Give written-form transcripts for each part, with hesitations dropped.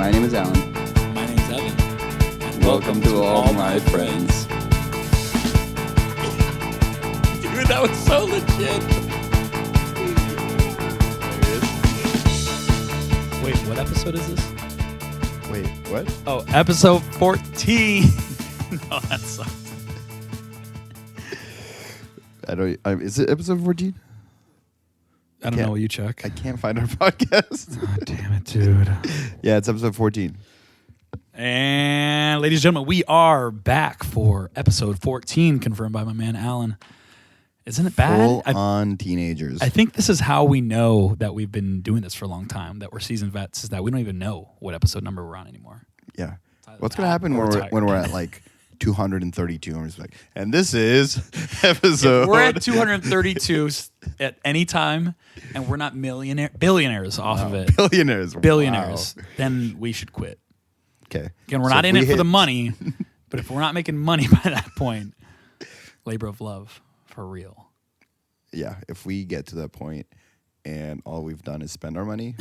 My name is Alan. My name's Evan. And Welcome to all my friends. Dude, that was so legit. Wait, what episode is this? Wait, what? Oh, episode 14. No, that sucks. Is it episode 14? I don't know what you check. I can't find our podcast. Oh, damn it, dude. Yeah, it's episode 14. And ladies and gentlemen, we are back for episode 14, confirmed by my man Alan. Isn't it bad? Full on teenagers. I think this is how we know that we've been doing this for a long time, that we're seasoned vets, is that we don't even know what episode number we're on anymore. Yeah. What's going to happen when we're at like 232 and we're just like, and this is episode... If we're at 232 at any time and we're not billionaires off of it. Billionaires. Wow. Then we should quit. Okay. Again, we're not in it for the money, but if we're not making money by that point, labor of love, for real. Yeah, if we get to that point and all we've done is spend our money,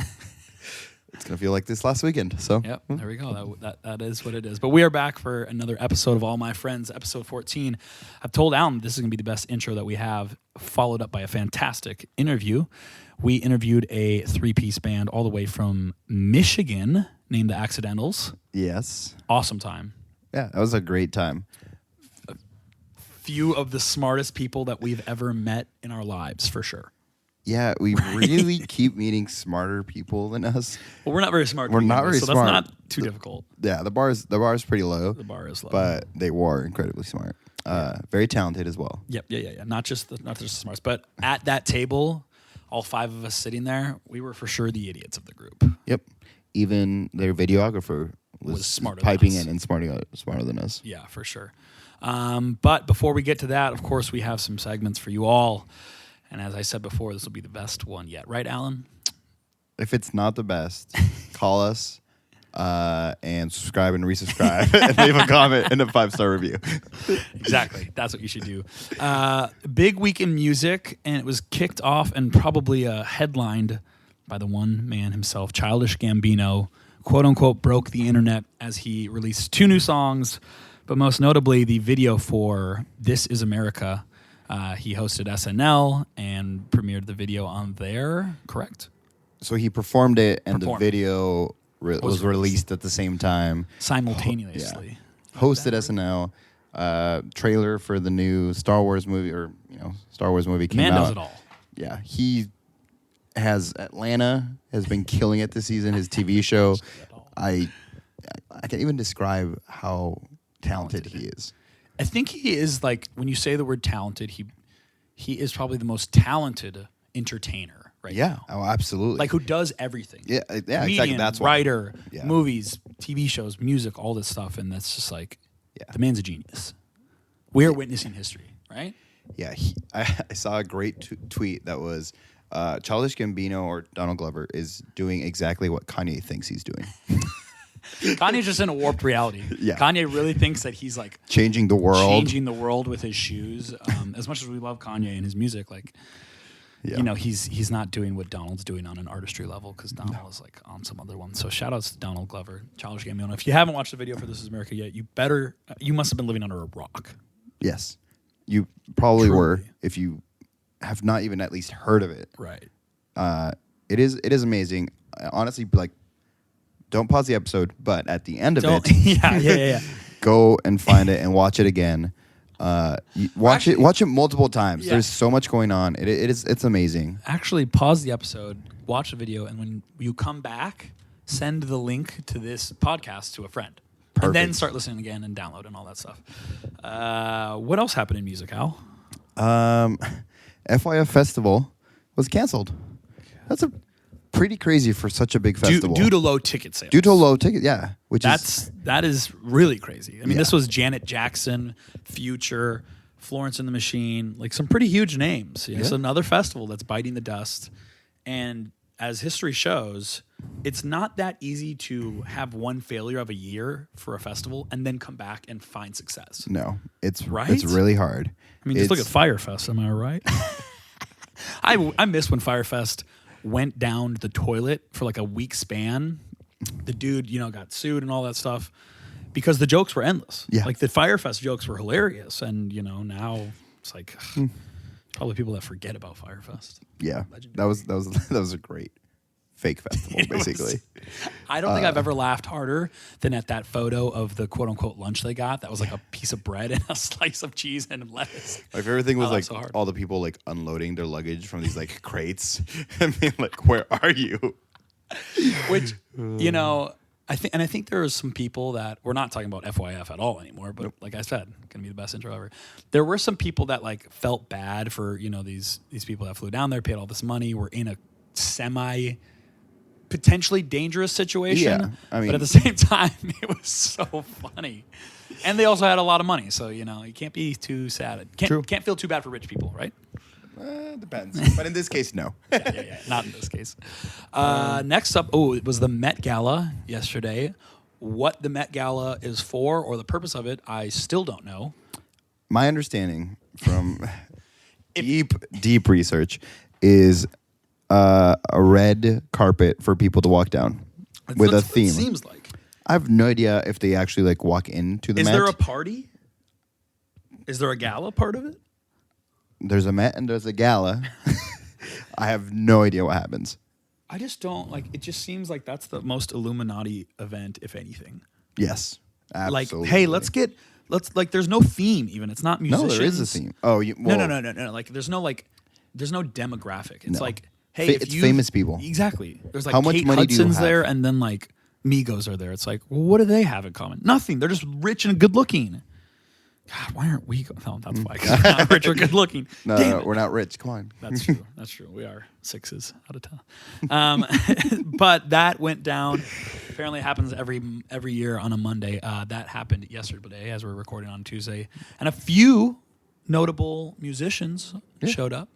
it's going to feel like this last weekend. So yep, there we go. That is what it is. But we are back for another episode of All My Friends, episode 14. I've told Alan this is going to be the best intro that we have, followed up by a fantastic interview. We interviewed a three-piece band all the way from Michigan named The Accidentals. Yes. Awesome time. Yeah, that was a great time. Few of the smartest people that we've ever met in our lives, for sure. Yeah, we really keep meeting smarter people than us. Well, we're not very smart. We're not very so smart. That's not too difficult. Yeah, the bar is pretty low. The bar is low, but they were incredibly smart. Very talented as well. Yep, yeah. Not just the smarts, but at that table, all five of us sitting there, we were for sure the idiots of the group. Yep. Even their videographer was smarter piping than us. in and smarter than us. Yeah, for sure. But before we get to that, of course, we have some segments for you all. And as I said before, this will be the best one yet. Right, Alan? If it's not the best, call us and subscribe and resubscribe and leave a comment and a 5-star review. Exactly. That's what you should do. Big week in music, and it was kicked off and probably headlined by the one man himself, Childish Gambino, quote-unquote broke the internet as he released 2 new songs, but most notably the video for This Is America. He hosted SNL and premiered the video on there, correct? So he performed it, and the video was released at the same time. Simultaneously. Yeah. Hosted SNL. Trailer for the new Star Wars movie, Star Wars movie came out. Man does it all. Yeah, he has Atlanta has been killing it this season. His TV show, I can't even describe how talented he is. I think he is, like, when you say the word talented, he is probably the most talented entertainer right now. Oh, absolutely. Like, who does everything. Yeah, Comedian, exactly. That's writer, movies, TV shows, music, all this stuff, and that's just like, the man's a genius. We are witnessing history, right? Yeah, I saw a great tweet that was, Childish Gambino or Donald Glover is doing exactly what Kanye thinks he's doing. Kanye's just in a warped reality. Yeah. Kanye really thinks that he's like changing the world with his shoes. As much as we love Kanye and his music, like, you know, he's not doing what Donald's doing on an artistry level, because Donald is like on some other one. So shout outs to Donald Glover, Childish Gambino. If you haven't watched the video for This Is America yet, you must have been living under a rock. Yes, you probably were if you have not even at least heard of it. Right. It is amazing. Honestly, like, don't pause the episode, but at the end of it, yeah. Go and find it and watch it again. Watch it multiple times. Yeah. There's so much going on. It's amazing. Actually, pause the episode, watch the video, and when you come back, send the link to this podcast to a friend. Perfect. And then start listening again and download and all that stuff. What else happened in music, Al? FYF Festival was canceled. That's pretty crazy for such a big festival. Due to low ticket sales. That is really crazy. I mean, this was Janet Jackson, Future, Florence and the Machine, like some pretty huge names. You know? So another festival that's biting the dust. And as history shows, it's not that easy to have one failure of a year for a festival and then come back and find success. No, it's really hard. I mean, just look at Firefest. Am I right? I miss when Firefest went down the toilet for like a week span the dude, got sued and all that stuff because the jokes were endless. Yeah. Like the Firefest jokes were hilarious. And, now it's like probably people that forget about Firefest. Yeah. That was a great fake festival, basically. I don't think I've ever laughed harder than at that photo of the quote unquote lunch they got. That was like a piece of bread and a slice of cheese and lettuce. My favorite thing was like so hard. all the people like unloading their luggage from these like crates and being like, "Where are you?" Which, I think there are some people that we're not talking about FYF at all anymore, but like I said, gonna be the best intro ever. There were some people that like felt bad for, these people that flew down there, paid all this money, were in a potentially dangerous situation. Yeah, I mean, but at the same time, it was so funny. And they also had a lot of money, so you can't be too sad. Can't feel too bad for rich people, right? Depends. But in this case, no. Yeah. Not in this case. Next up, it was the Met Gala yesterday. What the Met Gala is for or the purpose of it, I still don't know. My understanding from deep research is a red carpet for people to walk down with a theme. It seems like. I have no idea if they actually like walk into the Met. Is there a party? Is there a gala part of it? There's a Met and there's a gala. I have no idea what happens. I just don't like. It just seems like that's the most Illuminati event, if anything. Yes, absolutely. Like, hey, let's like. There's no theme even. It's not musicians. No, there is a theme. Oh, no. Like, there's no demographic. It's like, hey, it's famous people. Exactly. There's like How much Kate money do you Hudson's have? there, and then like Migos are there. It's like, well, what do they have in common? Nothing. They're just rich and good looking. God, why aren't we? No, that's why. 'Cause we're not rich or good looking. No, we're not rich. Come on. That's true. That's true. We are 6s out of 10. But that went down. Apparently, it happens every year on a Monday. That happened yesterday, as we're recording on Tuesday, and a few notable musicians showed up.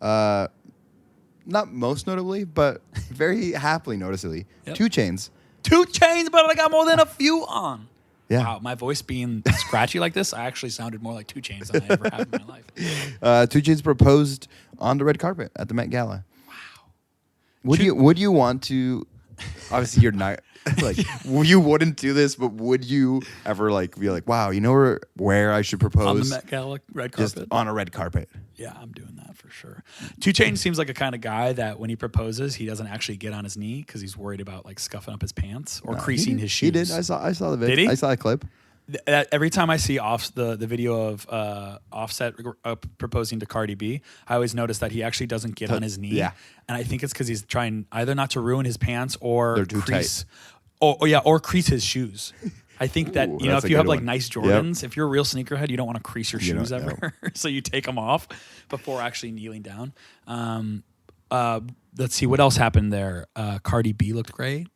Not most notably, but very happily noticeably. Yep. 2 Chainz. 2 Chainz, but I got more than a few on. Yeah. Wow, my voice being scratchy like this, I actually sounded more like 2 Chainz than I ever have in my life. 2 Chainz proposed on the red carpet at the Met Gala. Wow. Would you want to? Obviously, you're not like you wouldn't do this, but would you ever like be like, wow, you know where I should propose On the Met Gala red carpet? just on a red carpet? Yeah, I'm doing that for sure. 2 Chainz seems like a kind of guy that when he proposes, he doesn't actually get on his knee because he's worried about like scuffing up his pants or creasing his shoes. He did. I saw the video. Did he? I saw a clip. Every time I see the video of Offset proposing to Cardi B, I always notice that he actually doesn't get on his knee. Yeah. And I think it's because he's trying either not to ruin his pants or They're too crease, or crease his shoes. I think that Ooh, if that's you a have good like one. nice Jordans, if you're a real sneakerhead, you don't want to crease your You shoes don't know. ever, so you take them off before actually kneeling down. Let's see what else happened there. Cardi B looked great.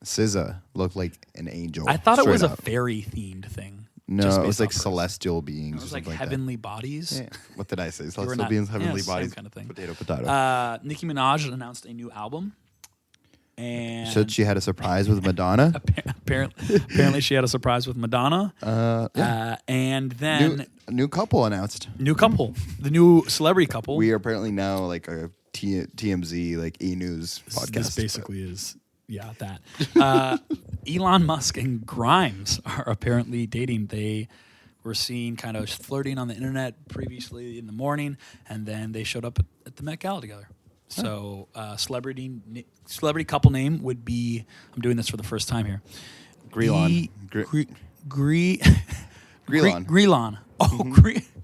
SZA looked like an angel. I thought it was straight a up. fairy themed thing. No, just it was based like off hers. celestial beings. It was or like something heavenly bodies. Like that. Yeah. What did I say? were Celestial not- beings, heavenly same bodies. kind of thing. Potato. Nicki Minaj announced a new album, and Said she had a surprise with Madonna. apparently she had a surprise with Madonna. And then New couple announced. new couple, the new celebrity couple. We are apparently now like a TMZ like E-News podcast. This basically is that. Elon Musk and Grimes are apparently dating. They were seen kind of flirting on the internet previously in the morning, and then they showed up at the Met Gala together. So, celebrity couple name would be. I'm doing this for the first time here. Grelon. Grelon. Oh,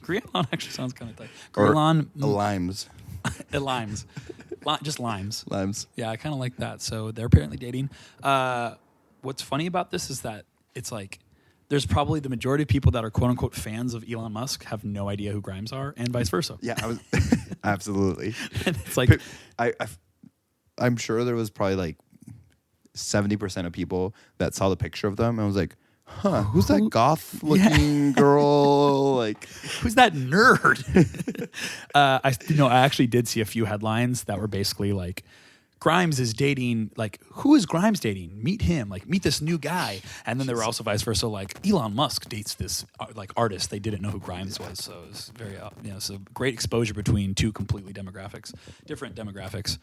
Grelon actually sounds kind of tight. Grelon. Limes. Limes. Just limes. Limes. Yeah, I kind of like that. So they're apparently dating. What's funny about this is that it's like there's probably the majority of people that are quote unquote fans of Elon Musk have no idea who Grimes are, and vice versa. Yeah, I was absolutely. And it's like I'm sure there was probably like 70% of people that saw the picture of them and was like, huh, who's that goth looking girl? Like, who's that nerd? I actually did see a few headlines that were basically like, Grimes is dating, like, who is Grimes dating? Meet him, like, meet this new guy. And then there were also vice versa, like, Elon Musk dates this, like, artist. They didn't know who Grimes was, so it was very, so great exposure between two completely different demographics.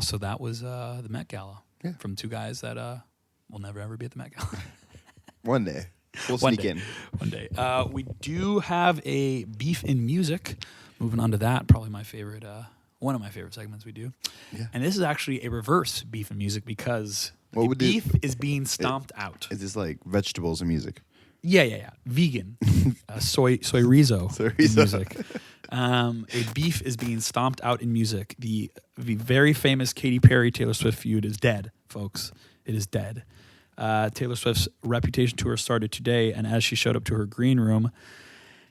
So that was the Met Gala. Yeah. from two guys that will never ever be at the Met Gala. One day. We'll One sneak day. in. One day. We do have a beef in music. Moving on to that, probably my favorite, one of my favorite segments we do. Yeah. And this is actually a reverse beef in music because What the would beef is being stomped out. Is this like vegetables and music? Yeah. Vegan. Soy rizo Soy in rizo. music. A beef is being stomped out in music. The very famous Katy Perry Taylor Swift feud is dead, folks. It is dead. Taylor Swift's Reputation tour started today, and as she showed up to her green room,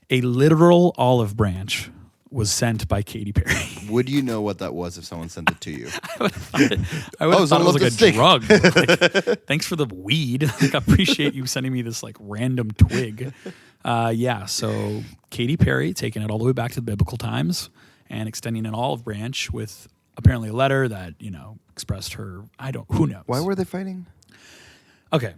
a literal olive branch was sent by Katy Perry. Would you know what that was if someone sent it to you? I would have thought it was like a drug. Like, thanks for the weed. Like, I appreciate you sending me this like random twig. So Katy Perry taking it all the way back to the biblical times and extending an olive branch with apparently a letter that, expressed her, who knows. Why were they fighting? Okay.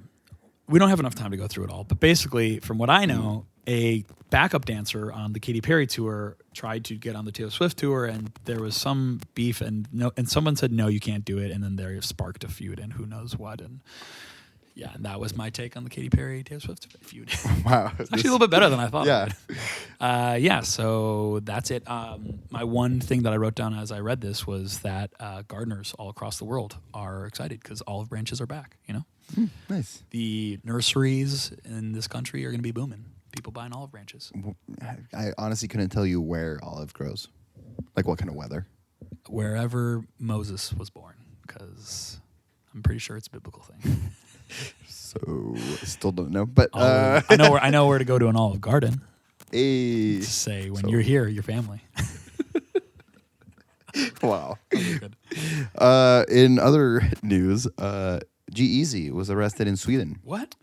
We don't have enough time to go through it all, but basically, from what I know, a backup dancer on the Katy Perry tour tried to get on the Taylor Swift tour, and there was some beef, and someone said, no, you can't do it, and then there sparked a feud, and who knows what, and yeah, and that was my take on the Katy Perry Taylor Swift feud. Wow. It's actually a little bit better than I thought. Yeah. So that's it. My one thing that I wrote down as I read this was that gardeners all across the world are excited because olive branches are back, Nice. The nurseries in this country are going to be booming. People buying olive branches. I honestly couldn't tell you where olive grows. Like what kind of weather? Wherever Moses was born, because I'm pretty sure it's a biblical thing. So I still don't know, but I know where to go to an olive garden. Hey. To say when you're here, your family. Wow. Good. In other news, G-Eazy was arrested in Sweden. What?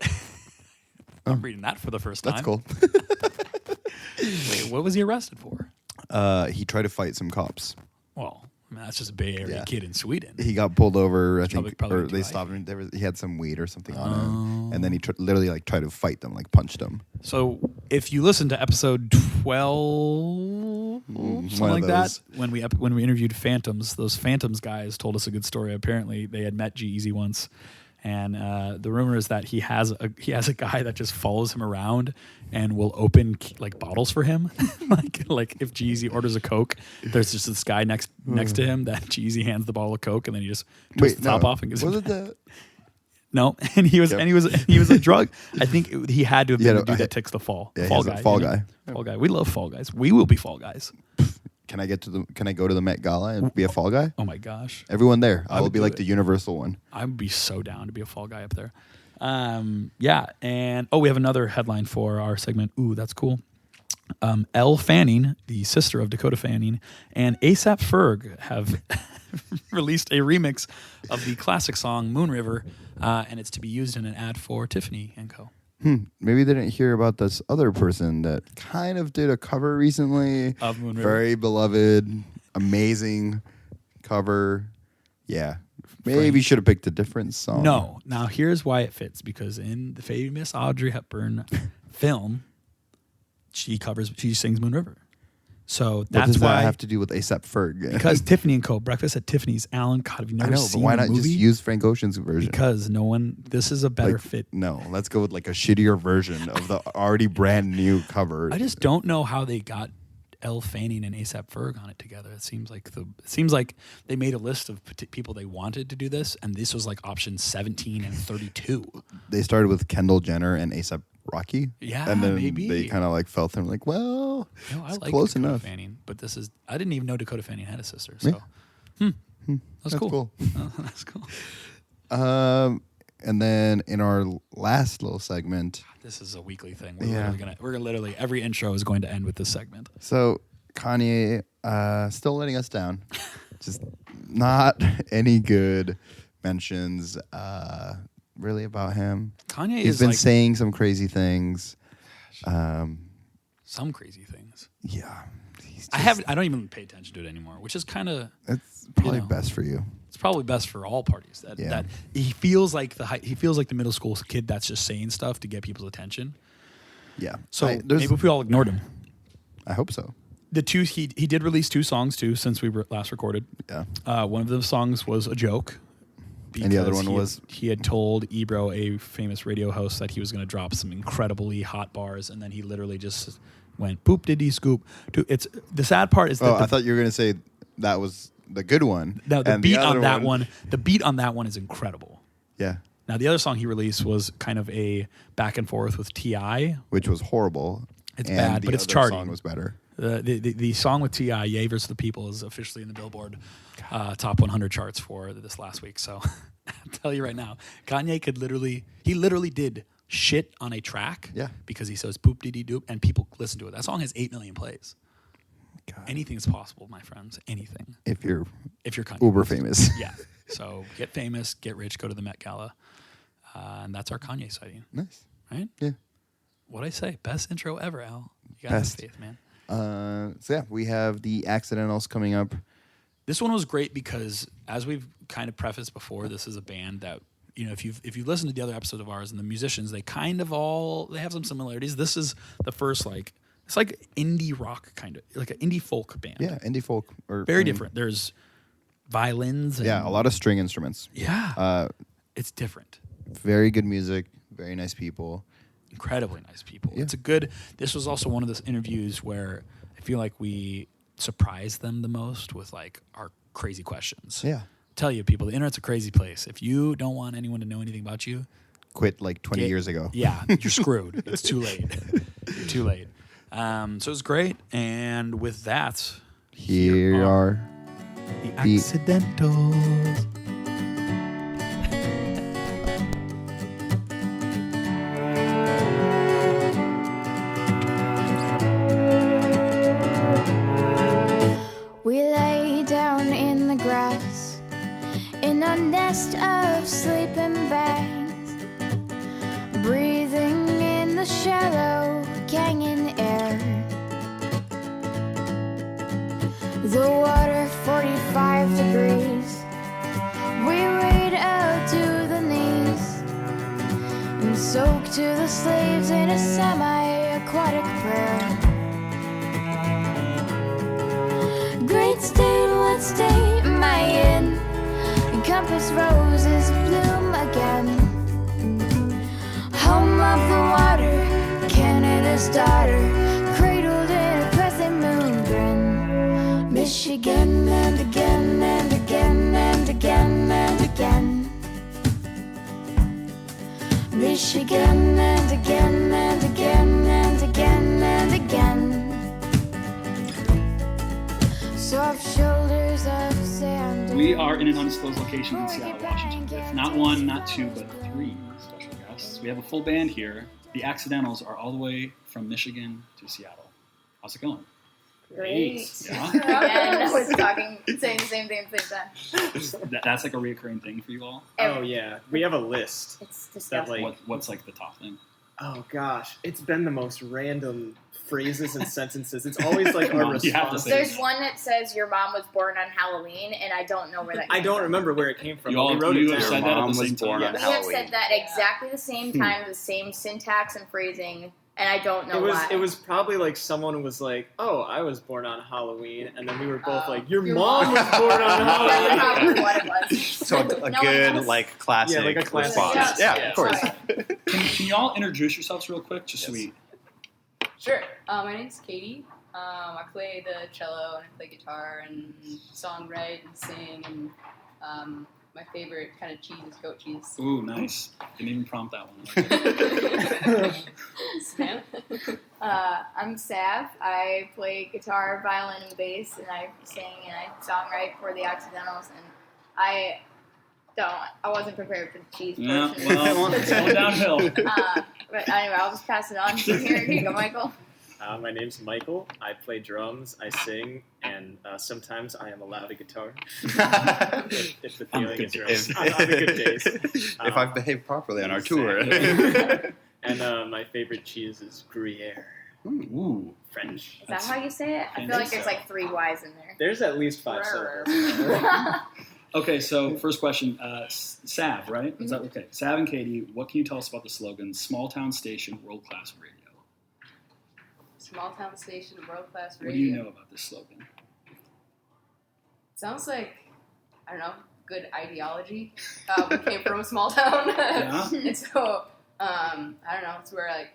I'm reading that for the first time. That's cool. Wait, what was he arrested for? He tried to fight some cops. Well, I mean, that's just a Bay Area kid in Sweden. He got pulled over, I think, probably or they stopped him. He had some weed or something on him, and then he literally tried to fight them, like punched them. So if you listen to episode 12, something like that, when we interviewed Phantoms, those Phantoms guys told us a good story. Apparently, they had met G-Eazy once. And the rumor is that he has a guy that just follows him around and will open like bottles for him. like if G-Eazy orders a Coke, there's just this guy next to him that G-Eazy hands the bottle of Coke, and then he just twists the top off and gives was him. it that? No, and he was a drug. I think he had to have been the dude that takes the fall. Yeah, Fall he's a guy. fall guy. Fall guy. We love Fall Guys. We will be Fall Guys. Can I go to the Met Gala and be a fall guy? Oh my gosh. Everyone there. I will would be do like it. the universal one. I would be so down to be a fall guy up there. And we have another headline for our segment. Ooh, that's cool. Elle Fanning, the sister of Dakota Fanning, and A$AP Ferg have released a remix of the classic song Moon River, and it's to be used in an ad for Tiffany & Co. Maybe they didn't hear about this other person that kind of did a cover recently Of Moon River. Very beloved, amazing cover. Yeah. Maybe should have picked a different song. No. Now, here's why it fits. Because in the famous Audrey Hepburn film, she sings Moon River. So What that's does why that have to do with A$AP Ferg? because Tiffany & Co. Breakfast at Tiffany's. Alan, God, have you I never know, seen but why the not movie? just use Frank Ocean's version? Because this is a better fit. No, let's go with like a shittier version of the already brand new cover. I just don't know how they got Elle Fanning and A$AP Ferg on it together. It seems like they made a list of people they wanted to do this, and this was like option 17 and 32. They started with Kendall Jenner and A$AP Rocky. Yeah, and then maybe. they kind of like felt them like, well, No, I it's like close Dakota enough. Fanning, but I didn't even know Dakota Fanning had a sister. So, that's cool. That's cool. And then in our last little segment, This is a weekly thing. We're literally every intro is going to end with this segment. so Kanye still letting us down. Just not any good mentions really about him. Kanye He's is been like saying some crazy things. some crazy things. Yeah. He's I don't even pay attention to it anymore, which is kind of It's probably know. best for you. it's probably best for all parties. Yeah. That he feels like the middle school kid that's just saying stuff to get people's attention. Yeah. So there's- maybe if we all ignored him. I hope so. He did release 2 songs too since we last recorded. Yeah. One of the songs was a joke. And the other one was? He had told Ebro, a famous radio host, that he was going to drop some incredibly hot bars, and then he literally just went boop diddy scoop. It's the sad part is that I thought you were going to say that was the good one. No, the beat on that one. The beat on that one is incredible. Yeah. Now the other song he released was kind of a back and forth with T.I., which was horrible. It's bad, but it's charting. The song was better. The song with T.I., Yay vs. the People, is officially in the Billboard top 100 charts for this last week. So I'll tell you right now, Kanye he literally did shit on a track because he says boop dee doop and people listen to it. That song has 8 million plays. God. Anything is possible, my friends. Anything. If you're Kanye. Uber famous. Yeah. So get famous, get rich, go to the Met Gala. And that's our Kanye sighting. Nice. Right? Yeah. What'd I say? Best intro ever, Al. You got Best. faith, man. We have the Accidentals coming up. This one was great because, as we've kind of prefaced before, this is a band that, if you've listened to the other episodes of ours, and the musicians, they have some similarities. This is the first it's like indie rock kind of, like an indie folk band. Yeah, indie folk. Very different. There's violins. And, a lot of string instruments. Yeah. It's different. Very good music. Very nice people. Incredibly nice people. Yeah. This was also one of those interviews where I feel like we surprised them the most with our crazy questions. Yeah. Tell you people, the internet's a crazy place. If you don't want anyone to know anything about you, quit 20 years ago. Yeah, you're screwed. It's too late. You're too late. So it was great. And with that, here are the Accidentals. We lay down in the grass in a nest of sleeping bags, breathing in the shallow canyon air. The water 45 degrees. We wade out to the knees and soak to the slaves in a semi-aquatic prayer. Great state, what state am I in? Compass roses bloom again. Home of the water, Canada's daughter, cradled in a crescent moon grin. Michigan and again and again and again and again. Michigan and again and again and again and again. Soft shoulders of sand. We are in an undisclosed location in Seattle, Washington, with not one, not two, but 3 special guests. We have a full band here. The Accidentals are all the way from Michigan to Seattle. How's it going? Great. Yeah? Again, we're saying the same thing at the same time. That's like a reoccurring thing for you all? Oh, yeah. We have a list. It's disgusting. What's like the top thing? Oh, gosh. It's been the most random phrases and sentences. It's always like our response. There's one that says your mom was born on Halloween, and I don't know where that came from. I don't remember where it came from. You all, we wrote you it have down. said that at the same born time. on We have Halloween. said that exactly the same time, the same syntax and phrasing, and I don't know why. It was probably like someone was like, "Oh, I was born on Halloween," and then we were both like, "Your mom was born on That's Halloween." probably what it was. So a good, classic, Yeah, like a classic. response. Yeah. Yeah, of course. Sorry. Can you all introduce yourselves real quick, just so we... Sure. My name's Katie. I play the cello and I play guitar and songwrite and sing. And my favorite kind of cheese is goat cheese. Ooh, nice. Didn't even prompt that one. Sam? I'm Sav. I play guitar, violin, and bass, and I sing and I songwrite for the Accidentals. And I wasn't prepared for the cheese Yeah, portion. well, it's going downhill. But anyway, I'll just pass it on from here. Here you go, Michael. My name's Michael. I play drums, I sing, and sometimes I am allowed a guitar. if the feeling is right. On the good days. If I've behaved properly on our tour. And my favorite cheese is Gruyere. Ooh. French. Is that how you say it? I feel like there's like 3 Y's in there. There's at least 5 syllables. Okay, so first question, Sav, right? Is that okay? Sav and Katie, what can you tell us about the slogan, small town station, world-class radio? Small town station, world class radio. What do you know about this slogan? Sounds like, I don't know, good ideology. We came from a small town, and so I don't know. It's where like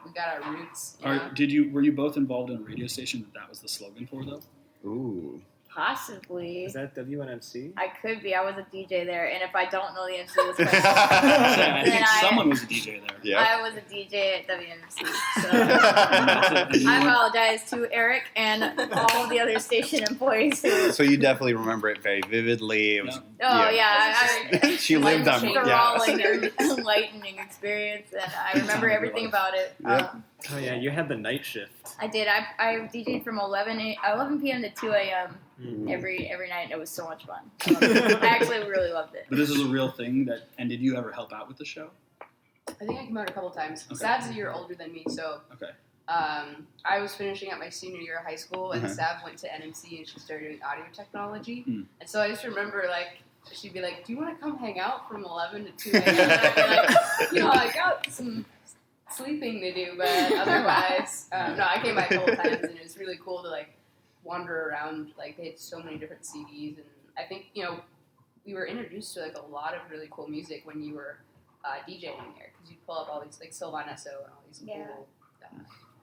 we got our roots. Were you both involved in a radio station that was the slogan for though? Ooh. Possibly. Is that WNMC? I could be. I was a DJ there, and if I don't know the answer to this question, I think someone was a DJ there. Yeah. I was a DJ at WNBC. So I apologize to Eric and all the other station employees. So you definitely remember it very vividly. It was, she lived on enthralling and enlightening experience, and I remember everything about it. Yep. Oh yeah, you had the night shift. I did. I DJ'd from 11 p.m. to 2 a.m. Every night, and it was so much fun. I actually really loved it. But this is a real thing and did you ever help out with the show? I think I came out a couple times. Okay. Sav's a year older than me, so I was finishing up my senior year of high school, and Sav went to NMC, and she started doing audio technology. And so I just remember, like, she'd be like, "Do you want to come hang out from 11 to 2 a.m.?" And I'd be like, I got some sleeping to do, but otherwise, no, I came by a couple times, and it was really cool to, like, wander around. Like, they had so many different CDs, and I think, we were introduced to, like, a lot of really cool music when you were DJing there, because you'd pull up all these, like, Sylvana So and all these cool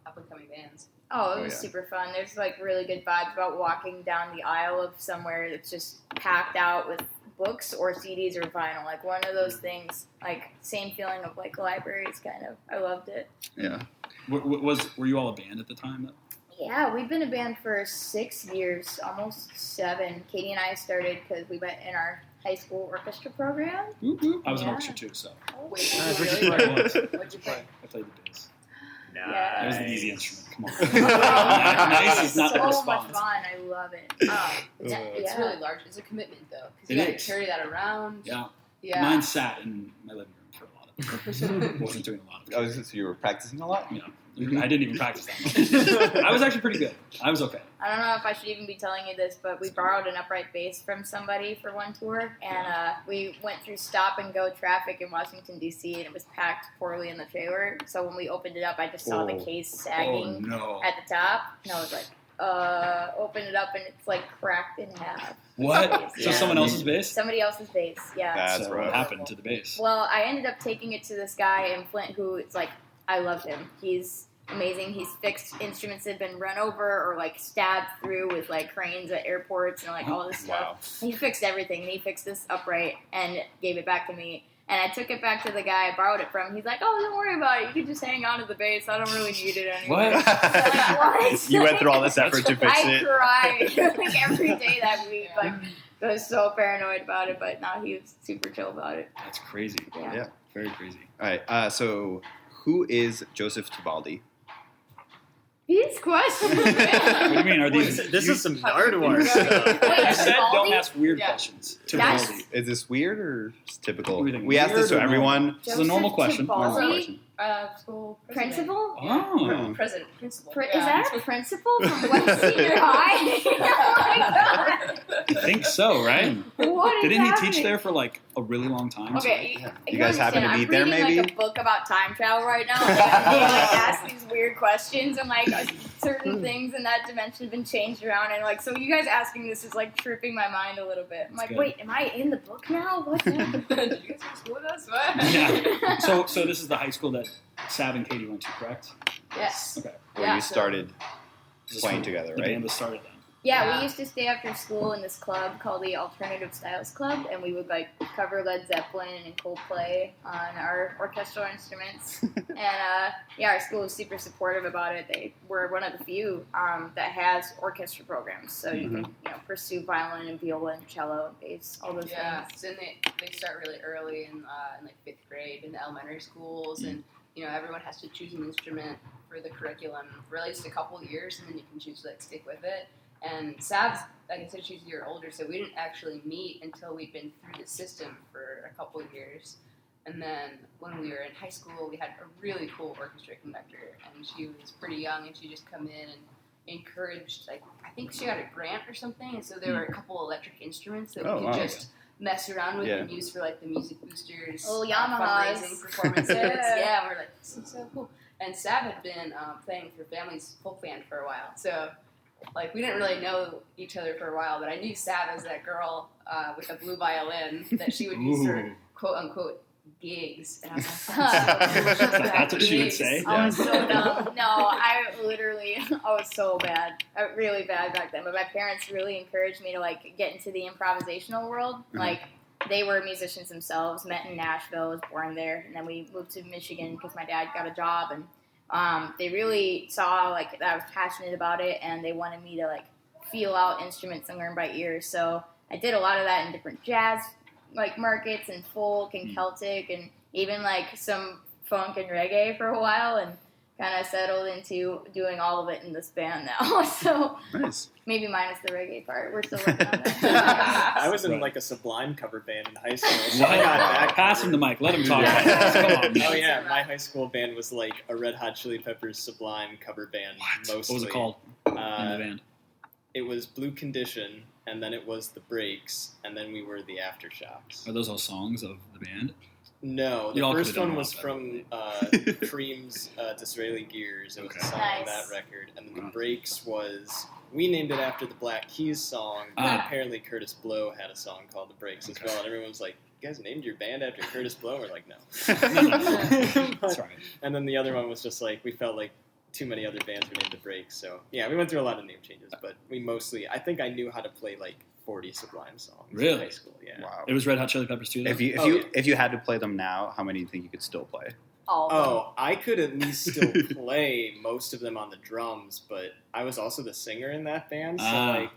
up-and-coming bands. Oh, it was super fun. There's, like, really good vibes about walking down the aisle of somewhere that's just packed out with books or CDs or vinyl. Like, one of those things, like, same feeling of, like, libraries, kind of. I loved it. Yeah. Were you all a band at the time? Yeah, we've been a band for 6 years, almost 7. Katie and I started because we went in our high school orchestra program. I was an orchestra too, so. Wait, really? What'd you play? I played the bass. Yeah. That was the easy instrument. Come on. Nice is not the so response. much fun. I love it. It's really large. It's a commitment, though, because you got to carry that around. Yeah. Mine sat in my living room for a lot of it. Wasn't doing a lot of it. Oh, so you were practicing a lot? Yeah. I didn't even practice that much. I was actually pretty good. I was okay. I don't know if I should even be telling you this, but we borrowed an upright bass from somebody for one tour, and we went through stop-and-go traffic in Washington, D.C., and it was packed poorly in the trailer. So when we opened it up, I just saw the case sagging at the top, and I was like, open it up, and it's, like, cracked in half. What? So someone else's bass? Somebody else's bass, yeah. That's what happened to the bass? Well, I ended up taking it to this guy in Flint who, it's like, I love him. He's amazing. He's fixed instruments that have been run over or, like, stabbed through with, like, cranes at airports and, like, all this stuff. He fixed everything. He fixed this upright and gave it back to me. And I took it back to the guy I borrowed it from. He's like, "Oh, don't worry about it. You can just hang on to the bass. I don't really need it anymore." What? You went through all this effort to fix it? I cried, like, every day that week. Like, I was so paranoid about it, but now he was super chill about it. That's crazy. Yeah. Very crazy. All right. So who is Joseph Tibaldi? These questions. What do you mean? Are these? This is some Nardwuar stuff. I said don't ask weird questions. Tibaldi. Is this weird or typical? What do you think, We asked this to weird or everyone. This is a normal question. Tibaldi? School Principal? Oh. President. Principal. Is that a principal from West Senior High? Oh my god! I think so, right? What is Didn't he happening? teach there for like a really long time? Okay, You guys happen to be there, I'm reading maybe? like a book about time travel right now. Like, I'm like ask these weird questions and like certain things in that dimension have been changed around, and like so you guys asking this is like tripping my mind a little bit. I'm like, good. wait, am I in the book now? What? Did you guys go to school with us? What? Yeah. So this is the high school that Sav and Katie went to, correct? Yes. Okay. Where you started This playing is together, the right? band was started then. Yeah, we used to stay after school in this club called the Alternative Styles Club, and we would like cover Led Zeppelin and Coldplay on our orchestral instruments. And our school was super supportive about it. They were one of the few that has orchestra programs, so you can pursue violin and viola and cello and bass, all those things. So they start really early in like 5th grade in the elementary schools, and everyone has to choose an instrument for the curriculum for at least a couple of years, and then you can choose to like stick with it. And Sav's, like I said, she's a year older, so we didn't actually meet until we'd been through the system for a couple of years. And then when we were in high school, we had a really cool orchestra conductor, and she was pretty young, and she just come in and encouraged, like, I think she got a grant or something, and so there were a couple electric instruments that we could just mess around with and use for, like, the music boosters, Yamahas. fundraising performances. And we're like, this is so cool. And Sav had been playing for Family's folk band for a while, so like we didn't really know each other for a while, but I knew Sav as that girl with a blue violin that she would use for quote unquote gigs. And I was like, that's what she would say. I was so dumb. No, I was so bad, really bad back then. But my parents really encouraged me to like get into the improvisational world. Like they were musicians themselves, met in Nashville, was born there, and then we moved to Michigan because my dad got a job, and they really saw like that I was passionate about it, and they wanted me to like feel out instruments and learn by ear. So I did a lot of that in different jazz like markets and folk and Celtic and even like some funk and reggae for a while, and kind of settled into doing all of it in this band now. So nice. Maybe minus the reggae part. We're still working on that. I was in like a Sublime cover band in high school. So I got back. Pass him the mic. Let him talk. Come on. Oh yeah, my high school band was like a Red Hot Chili Peppers Sublime cover band. Mostly. What was it called? In the band? It was Blue Condition, and then it was the Breaks, and then we were the Aftershocks. Are those all songs of the band? No, the first one was from Cream's Disraeli Gears. It was a song on that record. And then the Breaks was, we named it after the Black Keys song, but apparently Curtis Blow had a song called The Breaks as well. And everyone was like, you guys named your band after Curtis Blow? And we're like, no. That's right. And then the other one was just like, we felt like too many other bands were named The Breaks. So yeah, we went through a lot of name changes, but we mostly, I think I knew how to play like 40 Sublime songs in high school. Yeah. Wow. It was Red Hot Chili Peppers too, though? If you had to play them now, how many do you think you could still play? I could at least still play most of them on the drums, but I was also the singer in that band, so like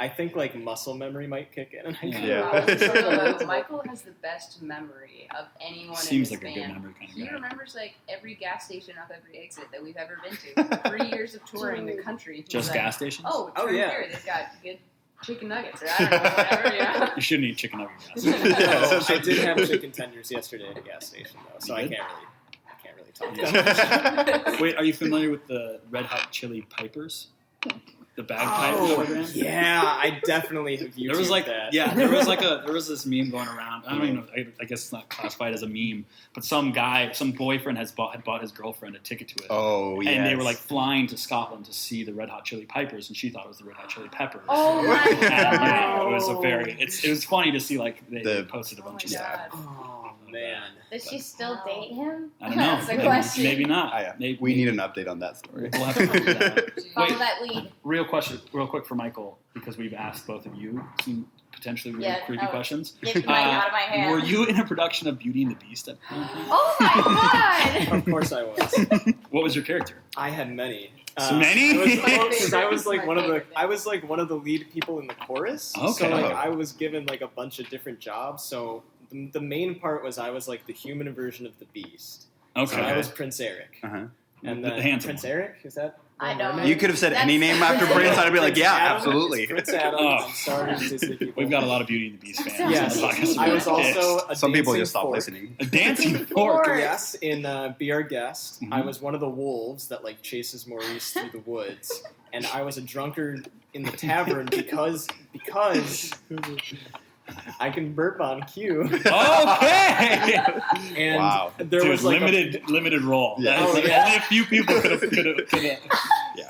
I think like muscle memory might kick in. And Michael has the best memory of anyone Seems in this like a band. good memory kind of He guy. remembers like every gas station off every exit that we've ever been to. 3 years of touring the country. Just like, gas stations? Oh yeah. Here, they've got good chicken nuggets, or I don't know, whatever, yeah. You shouldn't eat chicken nuggets. I did have chicken tenders yesterday at a gas station, though, so I can't really talk about it. Wait, are you familiar with the Red Hot Chili Pipers? The bagpipe program? Yeah, I definitely have YouTubed there was like that. Yeah, there was this meme going around. I don't even know. I guess it's not classified as a meme, but some boyfriend had bought his girlfriend a ticket to it. Oh, yeah. And they were like flying to Scotland to see the Red Hot Chili Pipers, and she thought it was the Red Hot Chili Peppers. Oh my And, god! it was it was funny to see like they posted a bunch of stuff. Oh man, does she still date him? I don't know. That's the question. Maybe not. We need an update on that story. We'll have to figure that out. Follow that lead. Real quick for Michael, because we've asked both of you some potentially really creepy questions. Get the mic out of my hand. Were you in a production of Beauty and the Beast at any point? Oh my god! Of course I was. What was your character? I had many. So many? Because I was like one of the lead people in the chorus. Okay. So like I was given like a bunch of different jobs. So the main part was I was like the human version of the Beast. Okay. So I was Prince Eric. Uh-huh. And The then handsome Prince one. Eric, is that? I don't. You could have said any name after Prince. I'd be like, yeah, Adam, absolutely. Prince Adam. Oh. I'm sorry, Disney people. We've got a lot of Beauty and the Beast fans. Yes, on the podcast. I was also a Some people dancing just stop fork. listening. a dancing fork. Yes, in Be Our Guest, Mhm. I was one of the wolves that like chases Maurice through the woods, and I was a drunkard in the tavern because I can burp on cue. Okay. And Wow. there Dude, was like limited role. Yeah. That is like, only a few people could have.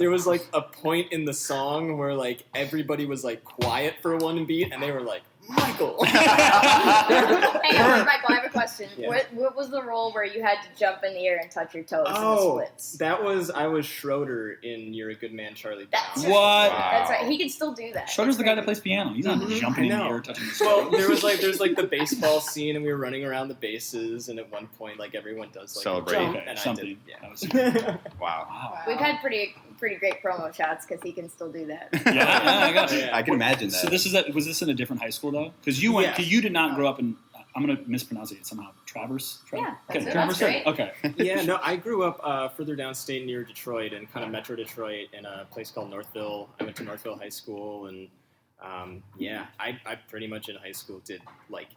there was like a point in the song where like everybody was like quiet for one beat, and they were like, Michael. Hey, Michael, I have a question. Yeah. What was the role where you had to jump in the air and touch your toes in the splits? I was Schroeder in You're a Good Man, Charlie Brown. That's What? That's right. He can still do that. Schroeder's That's the guy that crazy. plays piano. He's not jumping in the I know. air, touching his Well, there's like the baseball scene, and we were running around the bases, and at one point, like everyone does like Celebrate. a jump, Okay, and something. I That did. was- Wow. Wow. We've had pretty great promo shots because he can still do that. Yeah, I got it. Yeah. I can imagine that. So was this in a different high school though? Because you went, you did not grow up in. I'm going to mispronounce it somehow. Traverse. Yeah, Okay, that's Traverse. great. Okay. Yeah, no, I grew up further downstate near Detroit, in kind of Metro Detroit, in a place called Northville. I went to Northville High School, and I pretty much in high school did like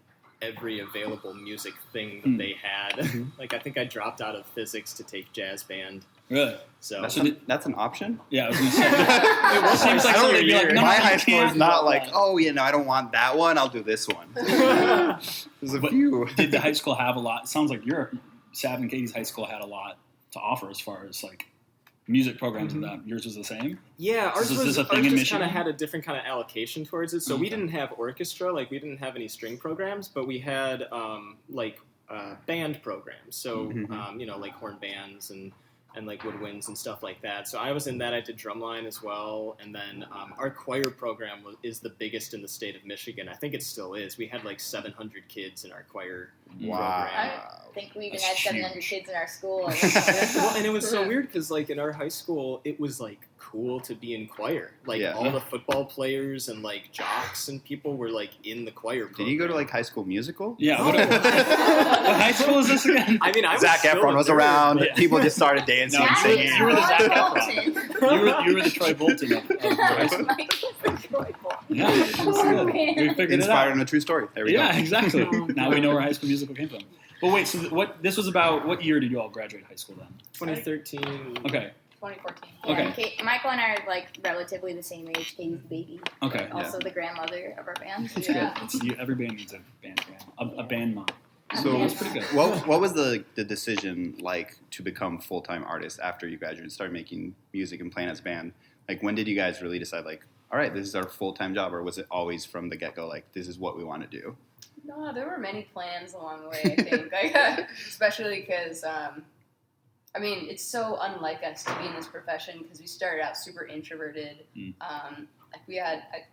every available music thing that they had. Like I think I dropped out of physics to take jazz band. Really? So That's an option? Yeah, I was going to say. It seems like something you'd be like, no, My you high school can't. is not like, oh, I don't want that one. I'll do this one. There's a But few. Did the high school have a lot? It sounds like Sav and Katie's high school had a lot to offer as far as like music programs and that. Yours was the same? Yeah, ours Is this a thing ours in just kind Michigan? of had a different kind of allocation towards it. So we didn't have orchestra, like we didn't have any string programs, but we had band programs. So like horn bands and like woodwinds and stuff like that. So I was in that. I did drumline as well, and then our choir program is the biggest in the state of Michigan. I think it still is. We had like 700 kids in our choir program. I think we even had 700 kids in our school. Well, and it was so weird because like in our high school, it was like cool to be in choir. Like all the football players and like jocks and people were like in the choir program. Did you go to like High School Musical? Yeah. What high school is this again? I mean, Zac Efron was around. Yeah. People just started dancing and singing. You were the Zac Efron. You were the Troy Bolton of high school. Yeah, that's good. We figured it out. Inspired on a true story. There we go. Yeah, exactly. Now we know where High School Musical came from. But wait, so this was about, what year did you all graduate high school then? 2013. Okay. 2014. Yeah, Okay. Michael and I are like relatively the same age. Katie's the baby. Okay. Also the grandmother of our band. That's good. Every band needs a band grandma, a band mom. So That's pretty good. what was the decision like to become full-time artists after you graduated and started making music and playing as a band? Like when did you guys really decide like, all right, this is our full-time job, or was it always from the get-go like this is what we want to do? No, there were many plans along the way, I think. Like, especially because, it's so unlike us to be in this profession because we started out super introverted.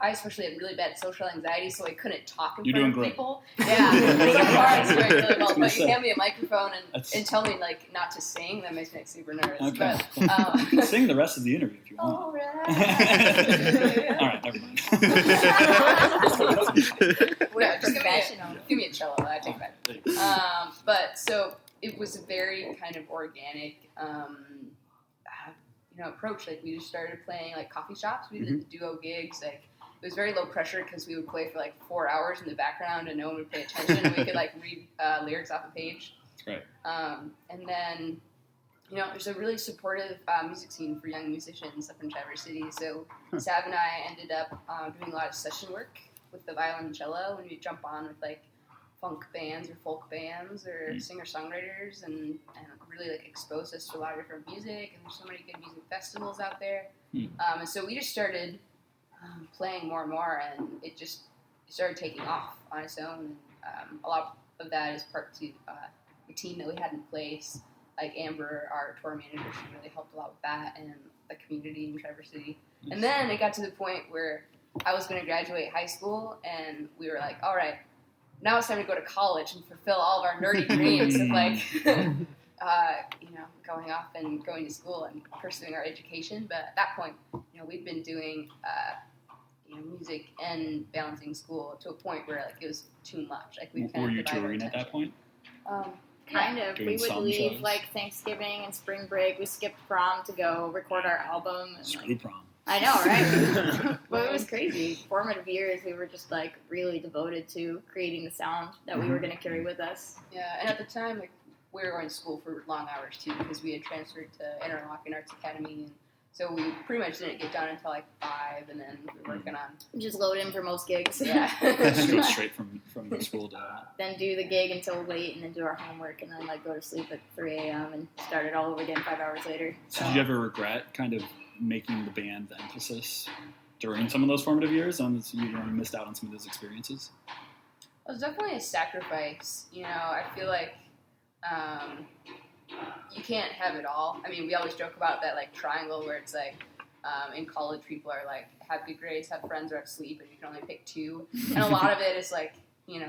I especially had really bad social anxiety, so I couldn't talk in front of people. Yeah, so far it's going really well. But you hand me a microphone and tell me like not to sing, that makes me like, super nervous. Okay. But, You can sing the rest of the interview if you want. all right. All right, never mind. Yeah, just give me a cello, I take that. But so it was a very kind of organic, approach. Like we just started playing like coffee shops. We did the duo gigs. Like it was very low pressure because we would play for like 4 hours in the background and no one would pay attention. And we could like read lyrics off a page. Right. And then, there's a really supportive music scene for young musicians up in Traverse City. So Sav and I ended up doing a lot of session work with the violin and cello, and we'd jump on with like funk bands or folk bands or singer-songwriters and really like exposed us to a lot of different music, and there's so many good music festivals out there. And so we just started playing more and more, and it started taking off on its own. And a lot of that is part to the team that we had in place. Like Amber, our tour manager, she really helped a lot with that, and the community in Traverse City. And then it got to the point where I was going to graduate high school, and we were like, all right, now it's time to go to college and fulfill all of our nerdy dreams of like, going off and going to school and pursuing our education. But at that point, we'd been doing, music and balancing school to a point where like it was too much. Like we Were you touring at that point? Kind of. Doing We would some leave shows? like Thanksgiving and spring break. We skipped prom to go record our album. And, Screw prom. I know, right? But it was crazy. Formative years, we were just like really devoted to creating the sound that we were going to carry with us. Yeah, and at the time, like we were going to school for long hours too because we had transferred to Interlochen Arts Academy, and so we pretty much didn't get done until like 5, and then we were working on. Just load in for most gigs. Yeah. Just go straight from school to Then do the gig until late, and then do our homework, and then like go to sleep at 3 a.m. and start it all over again 5 hours later. So did you ever regret kind of making the band the emphasis during some of those formative years? You missed out on some of those experiences? It was definitely a sacrifice. I feel like you can't have it all. I mean, we always joke about that like triangle where it's like in college people are like have good grades, have friends, or have sleep, and you can only pick 2. And a lot of it is like you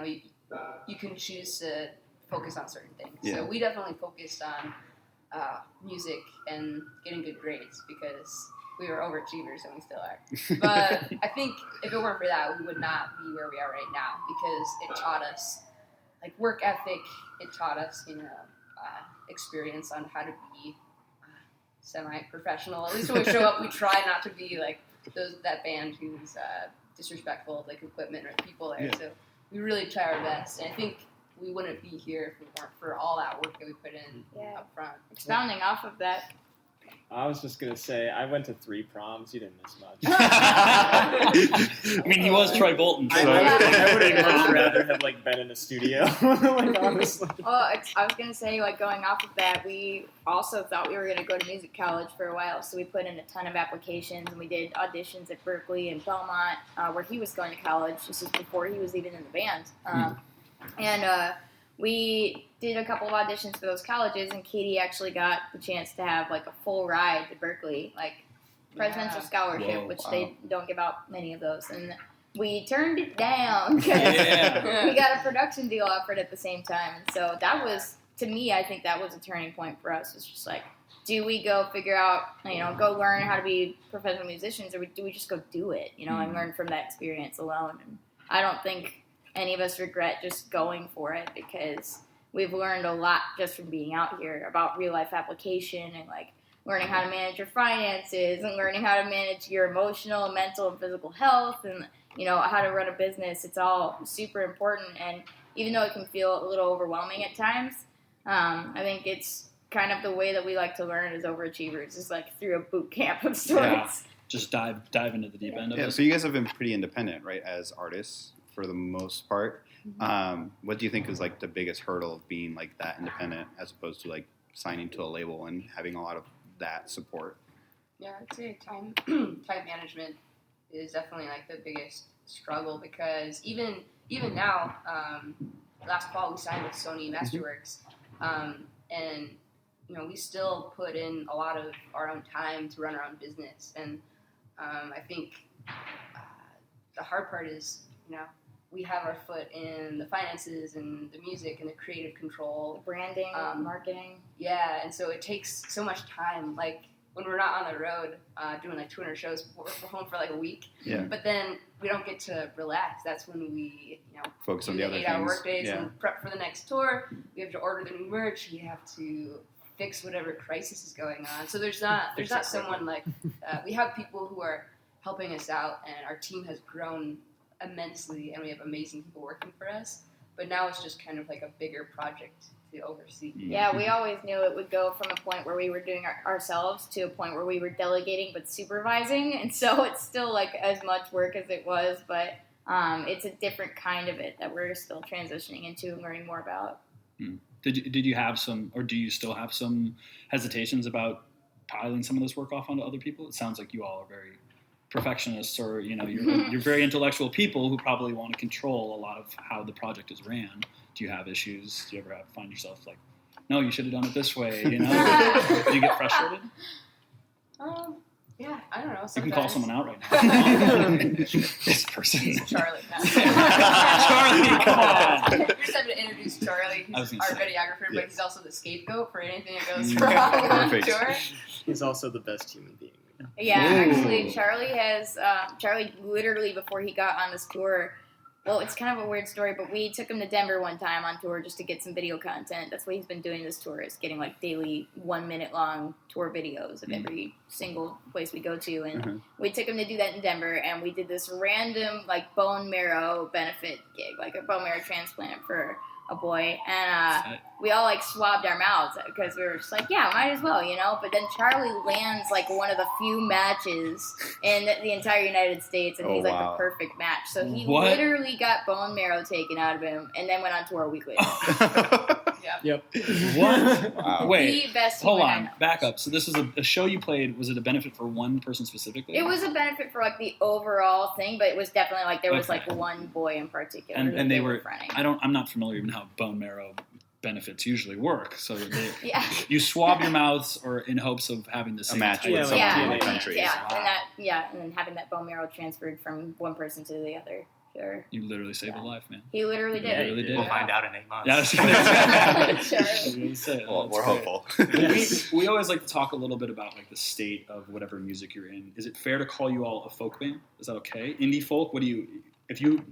can choose to focus on certain things. Yeah. So we definitely focused on music and getting good grades because we were overachievers and we still are. But I think if it weren't for that, we would not be where we are right now because it taught us like work ethic. It taught us, experience on how to be semi-professional. At least when we show up, we try not to be like that band who's disrespectful of like equipment or the people there. Yeah. So we really try our best, and I think we wouldn't be here if it weren't for all that work that we put in up front. Expounding off of that, I was just gonna say I went to 3 proms. You didn't miss much. I mean, he was Troy Bolton. So. I would have much rather have like been in a studio. Like honestly. Well, I was gonna say, like, going off of that, we also thought we were gonna go to music college for a while, so we put in a ton of applications and we did auditions at Berkeley and Belmont, where he was going to college. This was before he was even in the band, and we did a couple of auditions for those colleges, and Katie actually got the chance to have like a full ride to Berkeley, like presidential scholarship, which they don't give out many of those, and we turned it down because we got a production deal offered at the same time. And so that was, to me, I think that was a turning point for us. It's just like, do we go figure out, go learn how to be professional musicians, or do we just go do it, and learn from that experience alone? And I don't think any of us regret just going for it, because we've learned a lot just from being out here about real life application and like learning how to manage your finances and learning how to manage your emotional, mental, and physical health, and how to run a business. It's all super important, and even though it can feel a little overwhelming at times, I think it's kind of the way that we like to learn as overachievers, is like through a boot camp of sorts. Yeah. Just dive into the deep end of it. So you guys have been pretty independent, right, as artists for the most part. What do you think is like the biggest hurdle of being like that independent as opposed to like signing to a label and having a lot of that support? Yeah, I'd say time management is definitely like the biggest struggle, because even now, last fall we signed with Sony Masterworks, and we still put in a lot of our own time to run our own business, and I think the hard part is we have our foot in the finances and the music and the creative control, branding, marketing. Yeah, and so it takes so much time. Like when we're not on the road doing like 200 shows, we're home for like a week. Yeah. But then we don't get to relax. That's when we focus on do the other 8-hour things. work days and prep for the next tour. We have to order the new merch. We have to fix whatever crisis is going on. So there's not someone like we have people who are helping us out, and our team has grown immensely, and we have amazing people working for us. But now it's just kind of like a bigger project to oversee. Yeah, we always knew it would go from a point where we were doing ourselves to a point where we were delegating but supervising, and so it's still like as much work as it was, but it's a different kind of it that we're still transitioning into and learning more about. Did you have some, or do you still have some hesitations about piling some of this work off onto other people? It sounds like you all are very perfectionists, or you're very intellectual people who probably want to control a lot of how the project is ran. Do you have issues? Do you ever find yourself like, no, you should have done it this way? Do you get frustrated? Yeah, I don't know. Sometimes. You can call someone out right now. This person. Charlie. Charlie, come on. We just have to introduce Charlie. He's our videographer, but he's also the scapegoat for anything that goes wrong on the tour. He's also the best human being. Yeah, actually, Charlie literally, before he got on this tour, well, it's kind of a weird story, but we took him to Denver one time on tour just to get some video content. That's what he's been doing this tour, is getting like daily 1-minute long tour videos of every single place we go to. And we took him to do that in Denver, and we did this random like bone marrow benefit gig, like a bone marrow transplant for a boy, and we all like swabbed our mouths because we were just like, yeah, might as well, but then Charlie lands like one of the few matches in the entire United States, and he's like the perfect match, so he literally got bone marrow taken out of him and then went on tour a week later. Yep. What? Wow. Wait, the best hold on, back up. So this is a show you played. Was it a benefit for one person specifically? It was a benefit for like the overall thing, but it was definitely like there was like one boy in particular, and they were fronting. I'm not familiar even how bone marrow benefits usually work. So Yeah. you swab your mouths or in hopes of having the same match with someone in the country. And then having that bone marrow transferred from one person to the other. Sure. You literally saved a life, man. He literally did. Yeah, he really did. We'll find out in 8 months. Yeah, I was Sure. say, Well, we're hopeful. we always like to talk a little bit about like the state of whatever music you're in. Is it fair to call you all a folk band? Is that okay? Indie folk? What do you? If you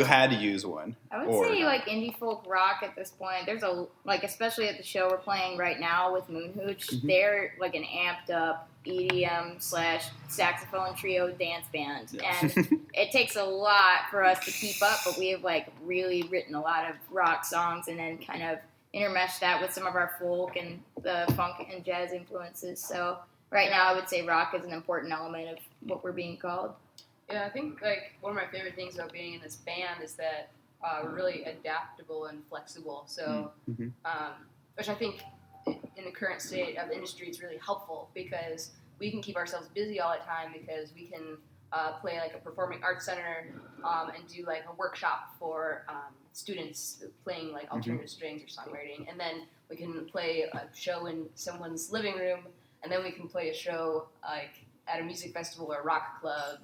had to use one, I would say like indie folk rock at this point. There's especially at the show we're playing right now with Moon Hooch, they're like an amped up EDM/saxophone trio dance band, and it takes a lot for us to keep up. But we have like really written a lot of rock songs, and then kind of intermesh that with some of our folk and the funk and jazz influences. So right now I would say rock is an important element of what we're being called. Yeah, I think like one of my favorite things about being in this band is that we're really adaptable and flexible. So, which I think in the current state of the industry is really helpful because we can keep ourselves busy all the time because we can play like a performing arts center and do like a workshop for students playing like alternative strings or songwriting, and then we can play a show in someone's living room, and then we can play a show like at a music festival or a rock club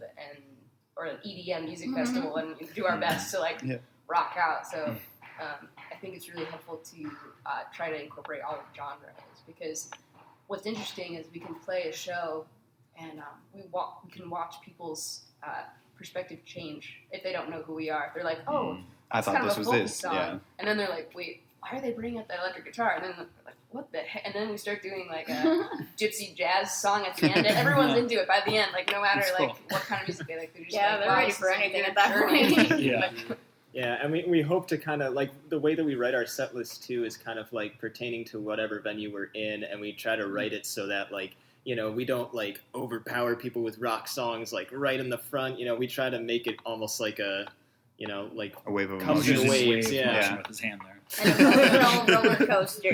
or an EDM music festival and do our best to like rock out. So I think it's really helpful to try to incorporate all genres because what's interesting is we can play a show and we can watch people's perspective change if they don't know who we are. They're like, oh, I thought this was this. Song. Yeah. And then they're like, wait, why are they bringing up that electric guitar? And then they're like, what the heck? And then we start doing like a gypsy jazz song at the end, and everyone's into it by the end. Like no matter like what kind of music they like, they're just like, they're ready for anything at that point. Yeah, and we hope to kind of, like, the way that we write our set list, too, is kind of, like, pertaining to whatever venue we're in, and we try to write it so that, like, you know, we don't, like, overpower people with rock songs, like, right in the front. You know, we try to make it almost like a, you know, like... A wave of comes in waves, with his hand there. And a roller coaster.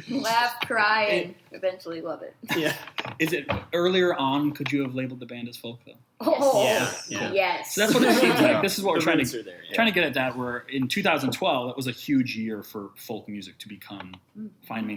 Laugh, cry, and eventually love it. Yeah. Is it earlier on? Could you have labeled the band as folk though? Oh, Yeah. Yes. So that's what it seems like. This is what we're trying to there, trying to get at. That where in 2012, it was a huge year for folk music to find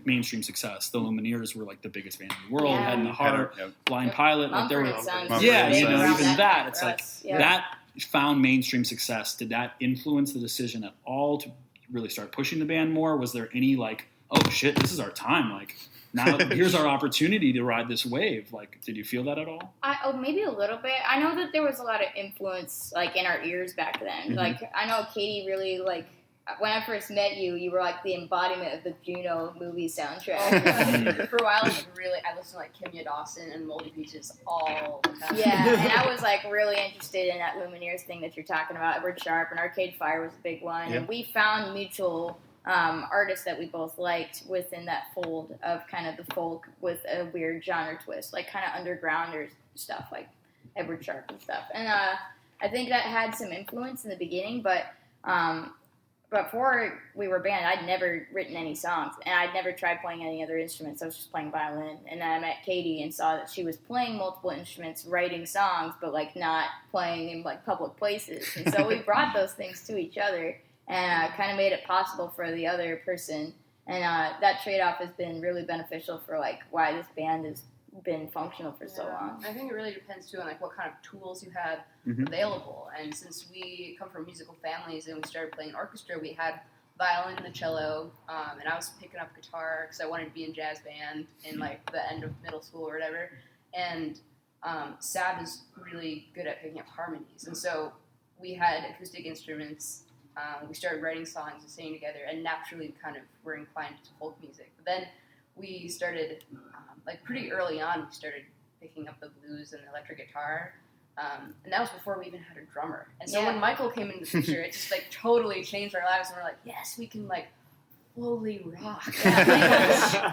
mainstream success. The Lumineers were like the biggest band in the world. Head in the Heart, Blind Pilot. Like there were, even that. It's like that found mainstream success. Did that influence the decision at all to really start pushing the band more? Was there any like, oh shit, this is our time, like now here's our opportunity to ride this wave? Like, did you feel that at all? Maybe a little bit. I know that there was a lot of influence like in our ears back then. Like I know Katie really like when I first met you, you were like the embodiment of the Juno movie soundtrack. For a while, I listened to like Kimya Dawson and Moldy Peaches all the time. Yeah, and I was like really interested in that Lumineers thing that you're talking about. Edward Sharpe and Arcade Fire was a big one, and we found mutual artists that we both liked within that fold of kind of the folk with a weird genre twist, like kind of undergrounder stuff, like Edward Sharpe and stuff. And I think that had some influence in the beginning, but before we were banned, I'd never written any songs, and I'd never tried playing any other instruments. I was just playing violin, and then I met Katie and saw that she was playing multiple instruments, writing songs, but like not playing in like public places. And so we brought those things to each other, and kind of made it possible for the other person. And that trade-off has been really beneficial for like why this band has been functional for so long. I think it really depends too on like what kind of tools you have available. And since we come from musical families and we started playing orchestra, we had violin and the cello, and I was picking up guitar because I wanted to be in jazz band in like the end of middle school or whatever. And Sav is really good at picking up harmonies, and so we had acoustic instruments. We started writing songs and singing together, and naturally kind of were inclined to folk music. But then we started, like pretty early on, we started picking up the blues and the electric guitar, and that was before we even had a drummer. And so when Michael came into the picture, it just like totally changed our lives, and we're like, yes, we can like fully rock.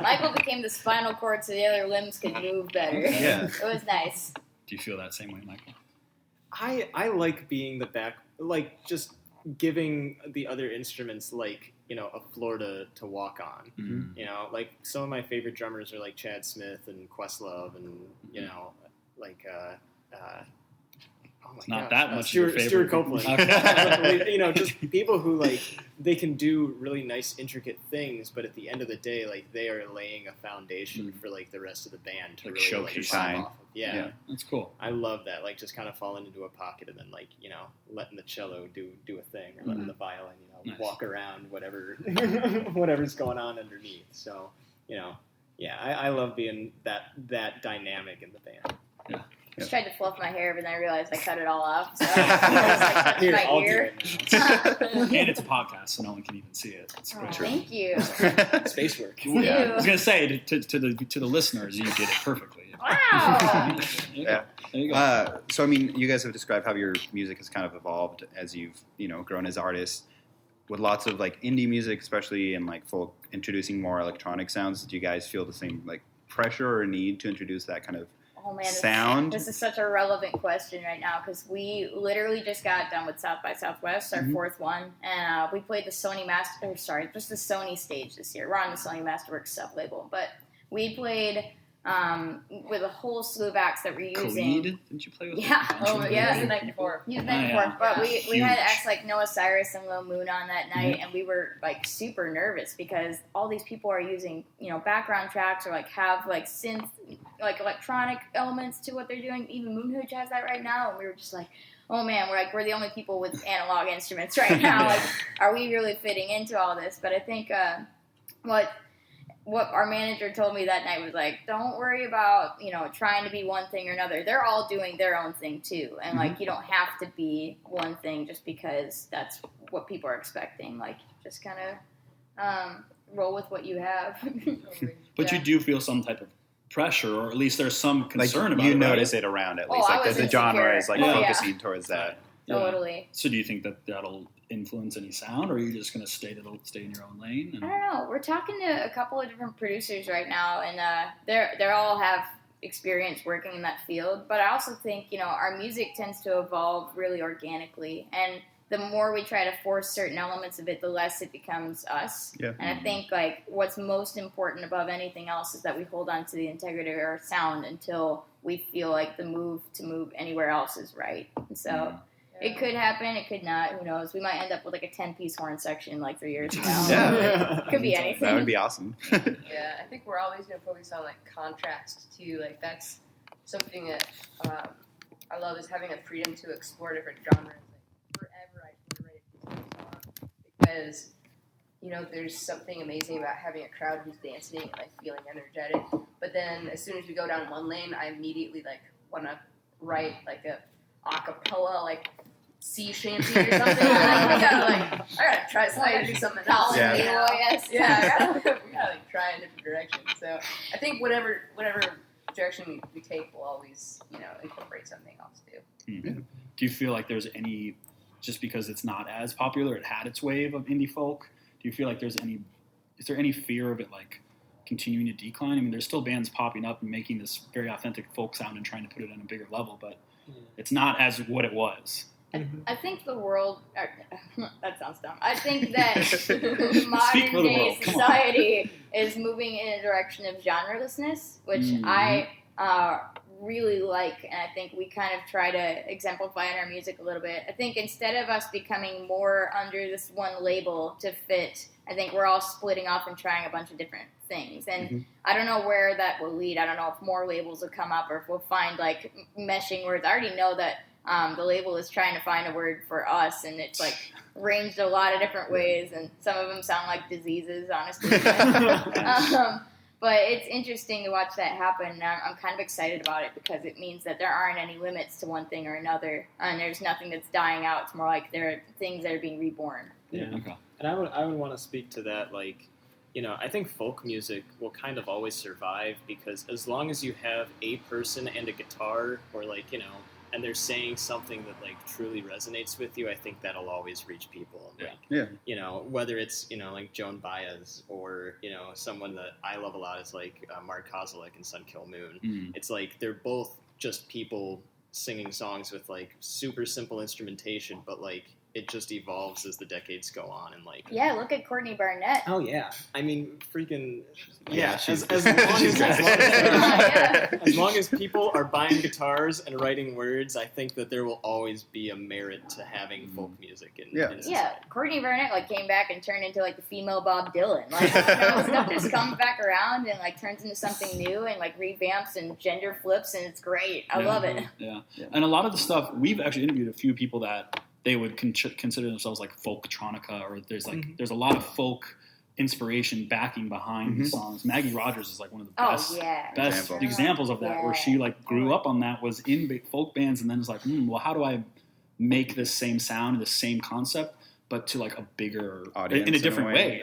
Michael became the spinal cord so the other limbs could move better. Yeah. It was nice. Do you feel that same way, Michael? I like being the back, like just giving the other instruments like, you know, a floor to walk on. You know, like some of my favorite drummers are like Chad Smith and Questlove and, you know, like it's not that much your favorite. Stuart Copeland. Okay. You know, just people who like they can do really nice intricate things, but at the end of the day, like they are laying a foundation for like the rest of the band to like really showcase shine off of. Yeah, that's cool. I love that. Like just kind of falling into a pocket and then like, you know, letting the cello do a thing, or letting the violin, you know, walk around whatever whatever's going on underneath. So, you know, yeah, I love being that dynamic in the band. Yeah. I just tried to fluff my hair, but then I realized I cut it all off. So I was like, I'll my do ear. it now. And it's a podcast, so no one can even see it. It's Oh, true. thank you. Space work. Yeah. I was gonna say to the listeners, you did it perfectly. Wow. Yeah. There you go. So I mean, you guys have described how your music has kind of evolved as you've, you know, grown as artists, with lots of like indie music, especially, and like folk introducing more electronic sounds. Do you guys feel the same like pressure or need to introduce that kind of Oh man, sound? This is such a relevant question right now because we literally just got done with South by Southwest, our fourth one, and we played the Sony just the Sony stage this year. We're on the Sony Masterworks sub-label, but we played with a whole slew of acts that we're using. Khalid? Didn't you play with Yeah. Oh, yeah, it was the night before. He was the night before, but we had Huge. acts like Noah Cyrus and Lil Moon on that night, and we were like super nervous because all these people are using, background tracks or like have like synth, like electronic elements to what they're doing. Even Moonhooch has that right now, and we were just like, oh man, we're the only people with analog instruments right now. Like, are we really fitting into all this? But I think what our manager told me that night was like, don't worry about, trying to be one thing or another. They're all doing their own thing too. And like, you don't have to be one thing just because that's what people are expecting. Like, just kind of roll with what you have. But you do feel some type of pressure, or at least there's some concern like about you it, notice right? it around at Oh, least. I Like was the genre is insecure. focusing towards that. Yeah. Totally. So do you think that that'll influence any sound, or are you just going to stay in your own lane? I don't know. We're talking to a couple of different producers right now, and they all have experience working in that field. But I also think, our music tends to evolve really organically, and the more we try to force certain elements of it, the less it becomes us. Yeah. And I think like what's most important above anything else is that we hold on to the integrity of our sound until we feel like the move to move anywhere else is right. And so. It could happen. It could not. Who knows? We might end up with like a 10-piece horn section like 3 years from now. Yeah. Could be anything. That would be awesome. Yeah, I think we're always going to focus on like contrast too. Like that's something that I love is having a freedom to explore different genres. Like forever, I can write a song because there's something amazing about having a crowd who's dancing and like feeling energetic. But then as soon as we go down one lane, I immediately like want to write like a acapella like sea shanty or something. I gotta try to do something else. Yeah. We gotta like try a different direction. So I think whatever direction we take, we'll always incorporate something else too. Mm-hmm. Do you feel like there's any, just because it's not as popular, it had its wave of indie folk? Do you feel like is there any fear of it like continuing to decline? I mean, there's still bands popping up and making this very authentic folk sound and trying to put it on a bigger level, but it's not as what it was. I think the world, that sounds dumb. I think that modern day society is moving in a direction of genrelessness, which I really like, and I think we kind of try to exemplify in our music a little bit. I think instead of us becoming more under this one label to fit, I think we're all splitting off and trying a bunch of different things. And I don't know where that will lead. I don't know if more labels will come up or if we'll find like meshing words. I already know that the label is trying to find a word for us, and it's like ranged a lot of different ways, and some of them sound like diseases, honestly. But it's interesting to watch that happen, and I'm kind of excited about it because it means that there aren't any limits to one thing or another, and there's nothing that's dying out. It's more like there are things that are being reborn. Yeah. Okay. And I would want to speak to that, like, I think folk music will kind of always survive because as long as you have a person and a guitar or, like, and they're saying something that, like, truly resonates with you, I think that'll always reach people. Yeah. Like, whether it's, like Joan Baez or, someone that I love a lot is, like, Mark Kozilek and Sun Kill Moon. Mm. It's like they're both just people singing songs with, like, super simple instrumentation, but, like, it just evolves as the decades go on, and like look at Courtney Barnett. Oh yeah, I mean freaking as long as people are buying guitars and writing words, I think that there will always be a merit to having folk music. Courtney Barnett like came back and turned into like the female Bob Dylan. Like stuff just comes back around and like turns into something new and like revamps and gender flips, and it's great. I love it. Yeah, and a lot of the stuff we've actually interviewed a few people that they would consider themselves like folktronica, or there's a lot of folk inspiration backing behind the songs. Maggie Rogers is like one of the best examples of that, where she like grew up on that, was in big folk bands, and then is like, well, how do I make this same sound, the same concept, but to like a bigger audience in a different way.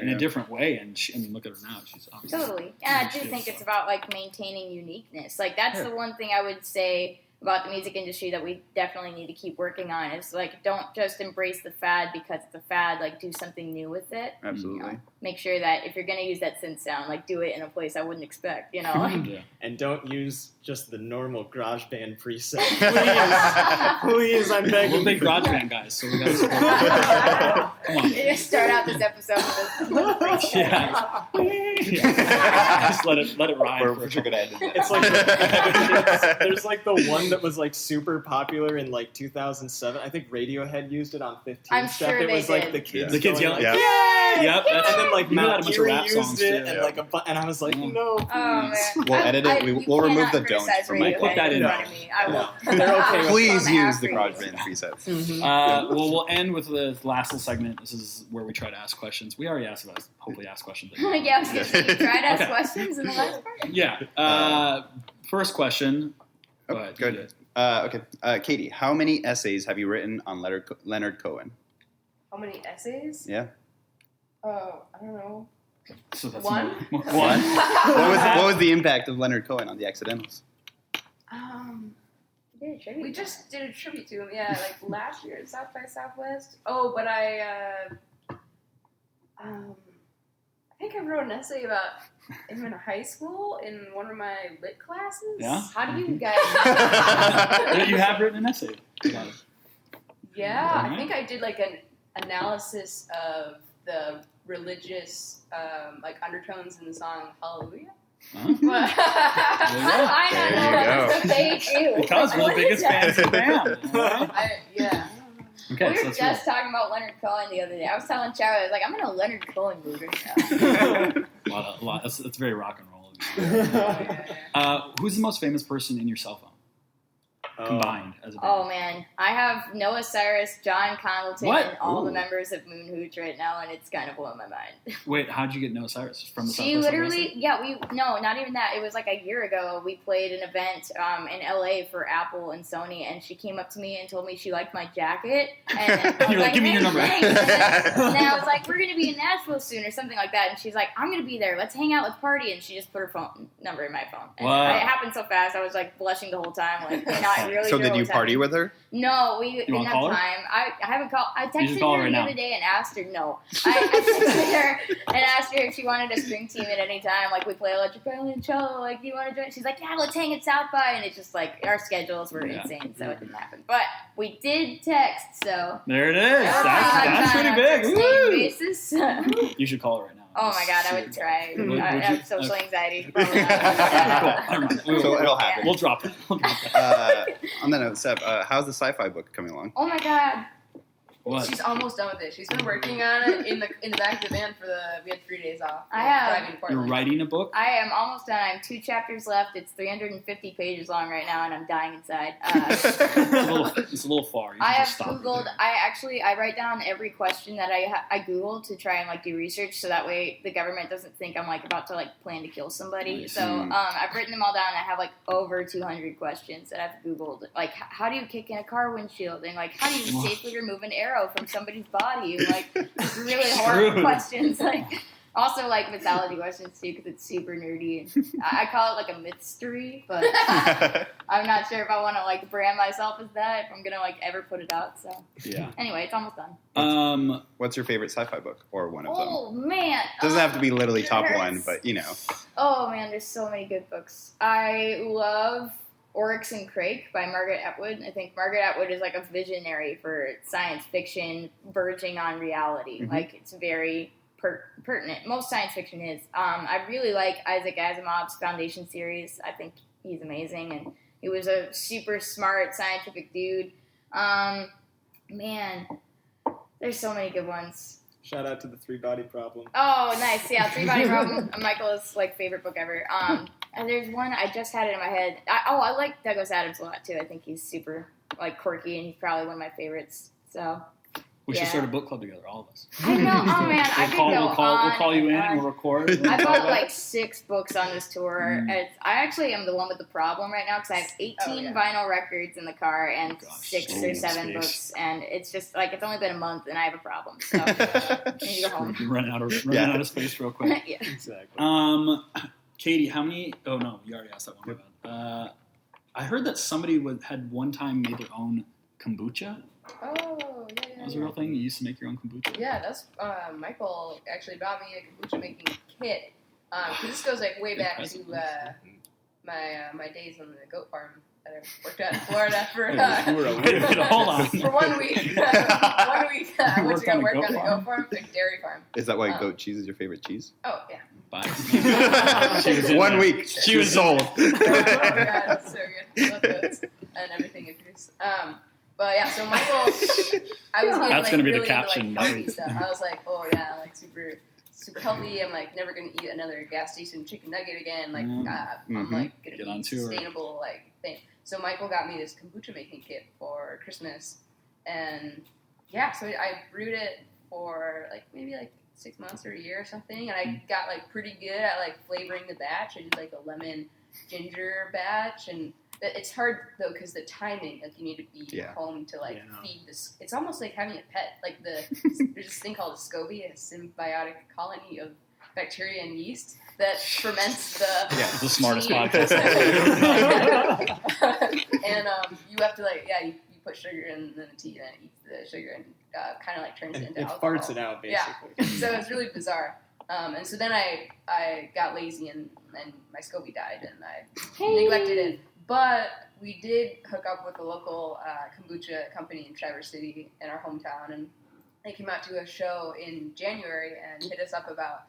And I mean, look at her now; she's obviously totally. And I do think it's about like maintaining uniqueness. Like that's the one thing I would say. about the music industry that we definitely need to keep working on is like, don't just embrace the fad because it's a fad, like do something new with it. Absolutely. You know? Make sure that if you're going to use that synth sound, like do it in a place I wouldn't expect, you know? Like, Yeah. And don't use just the normal GarageBand preset. Please, I'm begging. We're big GarageBand guys, so we got to support. Come on. you just start out this episode with Yeah. Just let it ride. We're sure good at it. It's like there's like the one that was like super popular in like 2007. I think Radiohead used it on 15 I'm Step. sure It they was like did. the kids. The kids going, yelling. like, Yeah. Yep. That's, and then like you know Matt that a bunch of Geary rap used songs it, too. and like and I was like, no, please. Oh, man. We'll edit it. You We'll remove cannot the don't criticize from Radiohead Michael. Put that in front of me. I will. They're okay with Please on use the after you. GarageBand presets. Well, we'll end with the last little segment. This is where we try to ask questions. We already asked about, hopefully ask questions. Yeah, I was gonna say, you tried to ask Okay. questions in the last part? Yeah. First question. Go ahead. Good. You do it. Okay. Katie, how many essays have you written on Leonard Cohen? How many essays? Yeah. Oh, I don't know. So that's One? One. What was the impact of Leonard Cohen on the Accidentals? We just did a tribute to him, yeah, like last year at South by Southwest. Oh, but I think I wrote an essay about him in high school in one of my lit classes. Yeah? How do you guys... You have written an essay about it. Yeah, Alright. I think I did like an analysis of the religious like undertones in the song Hallelujah. Huh? How do I not know There you that's what they do? Because we're What the is biggest that? fans of the band. Alright? Yeah. Okay, We so were that's just talking about Leonard Cohen the other day. I was telling Charlie, I was like, I'm in a Leonard Cohen mood right now. a lot. That's very rock and roll. Yeah. Who's the most famous person in your cell phone combined as a band? Oh man, I have Noah Cyrus, John Congleton, What? and all the Ooh. members of Moon Hooch right now, and it's kind of blowing my mind. Wait, how'd you get Noah Cyrus from the She Southwest literally, no, not even that. It was like a year ago. We played an event in LA for Apple and Sony, and she came up to me and told me she liked my jacket. And I was You're like, "Give me your number." thanks. And then I was like, we're going to be in Nashville soon or something like that. And she's like, I'm going to be there. Let's hang out. Let's party. And she just put her phone number in my phone. And Wow. it happened so fast. I was like blushing the whole time. Like, not really So sure did what you was party happening. with her? No, we didn't wanna have call her? time. I haven't called. I just texted call her her the now. other day and asked her. No, I texted her and asked her if she wanted a string team at any time. Like we play electric violin and cello. Like, do you want to join? She's like, yeah, let's hang at South by. And it's just like our schedules were Yeah. insane, so it didn't happen. But we did text, so There it is. Yeah, That's on pretty a big. texting Woo! basis. Oh You should call her right now. my god, I would try. Would I you? have social Okay. anxiety. Probably not. Cool. Never mind. So it'll happen. We'll drop that. We'll drop that. On that note, Seb, how's the sci-fi book coming along? Oh my god. What? She's almost done with it. She's been working on it in the back of the van we had 3 days off. I have- driving to You're Portland. writing a book? I am almost done. I have 2 chapters left. It's 350 pages long right now, and I'm dying inside. It's a little far. You I should have just stop right Googled. there. I write down every question that I Googled to try and like do research, so that way the government doesn't think I'm like about to like plan to kill somebody. Nice. So I've written them all down. I have like over 200 questions that I've Googled. Like, how do you kick in a car windshield, and like how do you safely remove an arrow from somebody's body? And, like just really horrible True. questions. Like also like mythology questions too, because it's super nerdy. And I call it like a mystery, but I'm not sure if I want to like brand myself as that. If I'm gonna like ever put it out. So Yeah. anyway, it's almost done. What's your favorite sci-fi book, or one of them? Oh man, Doesn't have to be literally top it one, hurts. but you know. Oh man, there's so many good books. I love Oryx and Crake by Margaret Atwood. I think Margaret Atwood is like a visionary for science fiction verging on reality. Mhm. Like it's very pertinent. Most science fiction is. I really like Isaac Asimov's Foundation series. I think he's amazing, and he was a super smart scientific dude. Man, there's so many good ones. Shout out to the 3-Body Problem. Oh, nice. Yeah, 3-Body Problem. Michael's like favorite book ever. And there's one I just had it in my head. I like Douglas Adams a lot too. I think he's super like quirky, and he's probably one of my favorites. So We should yeah. start a book club together, all of us. I know. Oh man, I could go We'll call you in on. and we'll record. I bought like 6 books on this tour. Mm. I actually am the one with the problem right now because I have 18 vinyl records in the car and Gosh, 6 so or 7 space. books, and it's just like it's only been a month and I have a problem. So I need to go home. Running out of space real quick. Yeah. Exactly. Katie, how many? Oh no, you already asked that one. I heard that somebody had one time made their own kombucha. Oh, yeah. That was a real thing. You used to make your own kombucha. Yeah, that's Michael actually bought me a kombucha making kit. Because this goes like way back to my days on the goat farm that I worked at in Florida for Hold on. for 1 week. 1 week I went to go work on the goat farm, like dairy farm. Is that why goat cheese is your favorite cheese? Oh yeah. Bye. 1 week. She was sold. Oh my god, it's so good. Love goats and everything it produces. But yeah, so Michael, I was getting That's gonna be the really caption. into healthy stuff. I was like, oh yeah, super healthy. I'm never gonna eat another gas station chicken nugget again. I'm gonna Get on eat tour. sustainable thing. So Michael got me this kombucha making kit for Christmas, and yeah, so I brewed it for maybe 6 months or a year or something, and I got pretty good at flavoring the batch. I did a lemon ginger batch, and it's hard though because the timing, you need to be home to feed this. It's almost like having a pet. There's this thing called a SCOBY, a symbiotic colony of bacteria and yeast that ferments the the smartest podcast. And you have to you put sugar in the tea and it eats the sugar and kind of turns it into alcohol. It farts it out basically. Yeah. So it's really bizarre. And so then I got lazy and my SCOBY died and I neglected it. But we did hook up with a local kombucha company in Traverse City in our hometown, and they came out to a show in January and hit us up about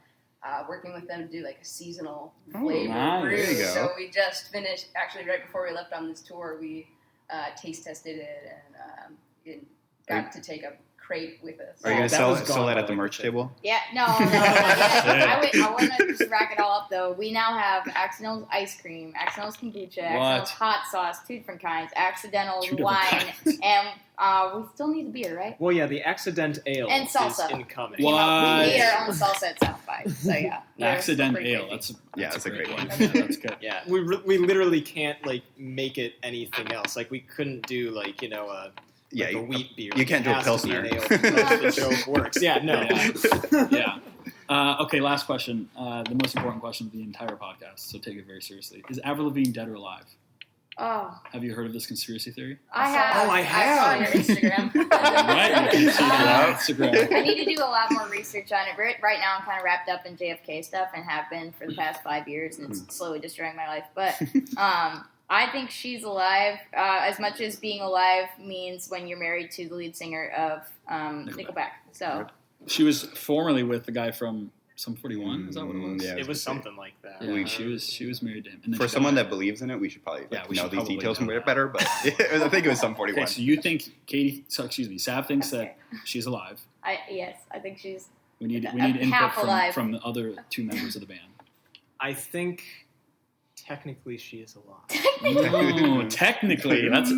working with them to do a seasonal flavor brew. There you go. So we just finished, actually right before we left on this tour, we taste tested it and got to take a crate with us. Are you going to sell that at the merch table? Yeah, no. I want to just rack it all up, though. We now have Accidental's ice cream, Accidental's kombucha, Accidental's hot sauce, 2 different kinds, Accidental's wine, and we still need the beer, right? Well, yeah, the Accident Ale and salsa is incoming. We made our own salsa at South by, so yeah. Accident Ale, that's a great one. That's good. Yeah, we literally can't make it anything else. we couldn't do a wheat beer. You can't do a Pilsner. The joke works. Yeah, no. Yeah. Okay, last question. The most important question of the entire podcast, so take it very seriously. Is Avril Lavigne dead or alive? Oh. Have you heard of this conspiracy theory? I have. I have. I saw on your Instagram. Right, you can see that on Instagram. I need to do a lot more research on it. Right now, I'm kind of wrapped up in JFK stuff and have been for the past 5 years, and it's slowly destroying my life. But I think she's alive, as much as being alive means when you're married to the lead singer of Nickelback. So she was formerly with the guy from Sum 41. Is that what it was? Yeah, it was something like that. Yeah, she was married to him. And for someone that believes in it, we should probably know these details better. But I think it was Sum 41. Okay, so you think Sav thinks that she's alive? Yes, I think she's. We need input from the other 2 members of the band. I think. Technically, she is alive. No, technically. That's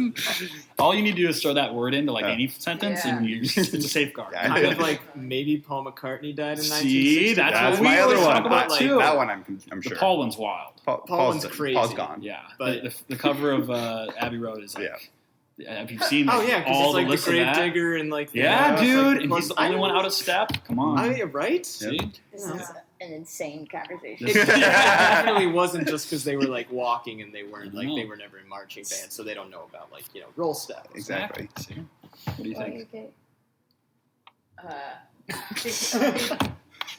all you need to do is throw that word into any sentence, and it's a safeguard. Yeah. Kind of maybe Paul McCartney died in 1960. See, that's my other one. Too. That one, I'm sure. The Paul one's wild. Paul's crazy. Paul's gone. Yeah, but but the cover of Abbey Road is have you seen because all it's the list the of that? Gravedigger and dude, and he's the only one out of step. Come on. Right? See? This is an insane conversation. It definitely wasn't just because they were walking and they weren't they were never in marching band, so they don't know about roll steps. Exactly. See? What do you think?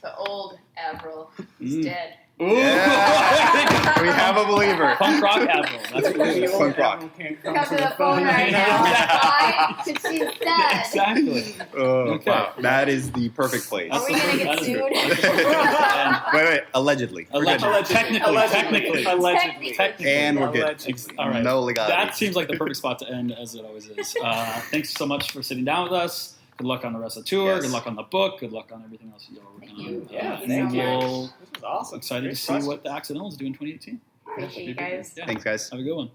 The old Avril is dead. Ooh. Yeah. We have a believer. Punk rock Avril. That's what it is. Punk rock. Come to the phone right now. Why? Because she's dead. Exactly. Okay. Wow. That is the perfect place. Are we going to get sued? Wait. Allegedly. Technically. And we're good. All right. No legality. That seems like the perfect spot to end, as it always is. Thanks so much for sitting down with us. Good luck on the rest of the tour. Yes. Good luck on the book. Good luck on everything else you're working on. Yeah, thank you. This was awesome. Excited to see what the Accidentals do in 2018. Appreciate you guys. Yeah. Thanks, guys. Have a good one.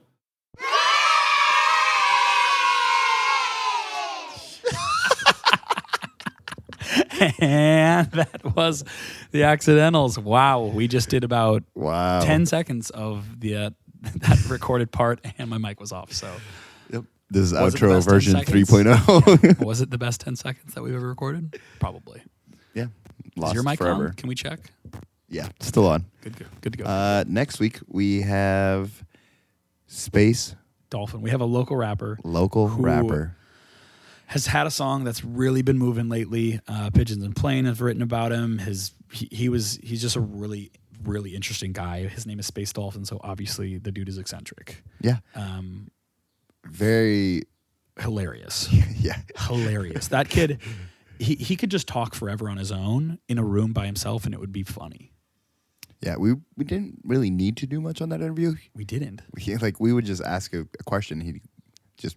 And that was the Accidentals. Wow, we just did about 10 seconds of the that recorded part, and my mic was off. So, yep. This is outro version 3.0. Was it the best 10 seconds that we've ever recorded? Probably. Yeah. Is your mic forever. on? Can we check? Yeah, still on. Good to go. Next week we have Space Dolphin. We have a local rapper. Rapper. Has had a song that's really been moving lately. Pigeons and Plane have written about him. He's just a really, really interesting guy. His name is Space Dolphin, so obviously the dude is eccentric. Yeah. Very hilarious. Yeah. Hilarious. That kid, he could just talk forever on his own in a room by himself, and it would be funny. Yeah, we didn't really need to do much on that interview. We didn't. We would just ask a question. He'd just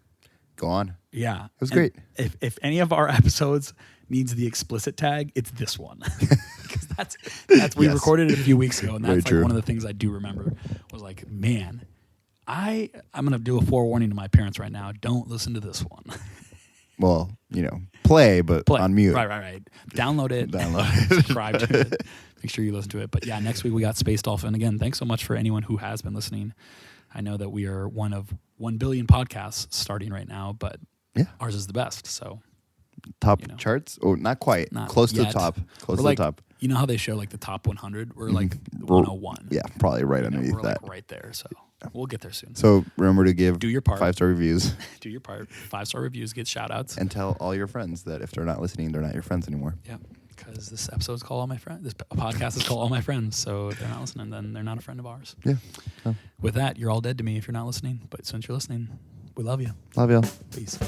go on. Yeah. It was great. If any of our episodes needs the explicit tag, it's this one. Because that's we recorded it a few weeks ago, and that's like one of the things I do remember was like, man, I'm going to do a forewarning to my parents right now. Don't listen to this one. Well, play, but on mute. Right. Download it. Subscribe to it. Make sure you listen to it. But yeah, next week we got Space Dolphin. Again, thanks so much for anyone who has been listening. I know that we are one of 1 billion podcasts starting right now, but ours is the best. So top charts? Oh, not quite. Not close yet. to the top. Close to like, the top. You know how they show like the top 100? We're like 101. Yeah, probably right underneath we're that. Like right there. So we'll get there soon. So remember to do your part. 5-star reviews. Do your part. 5-star reviews, get shout outs. And tell all your friends that if they're not listening, they're not your friends anymore. Yeah. Because this episode is called All My Friends. This podcast is called All My Friends. So if they're not listening, then they're not a friend of ours. Yeah. With that, you're all dead to me if you're not listening. But since you're listening, we love you. Love y'all. Peace.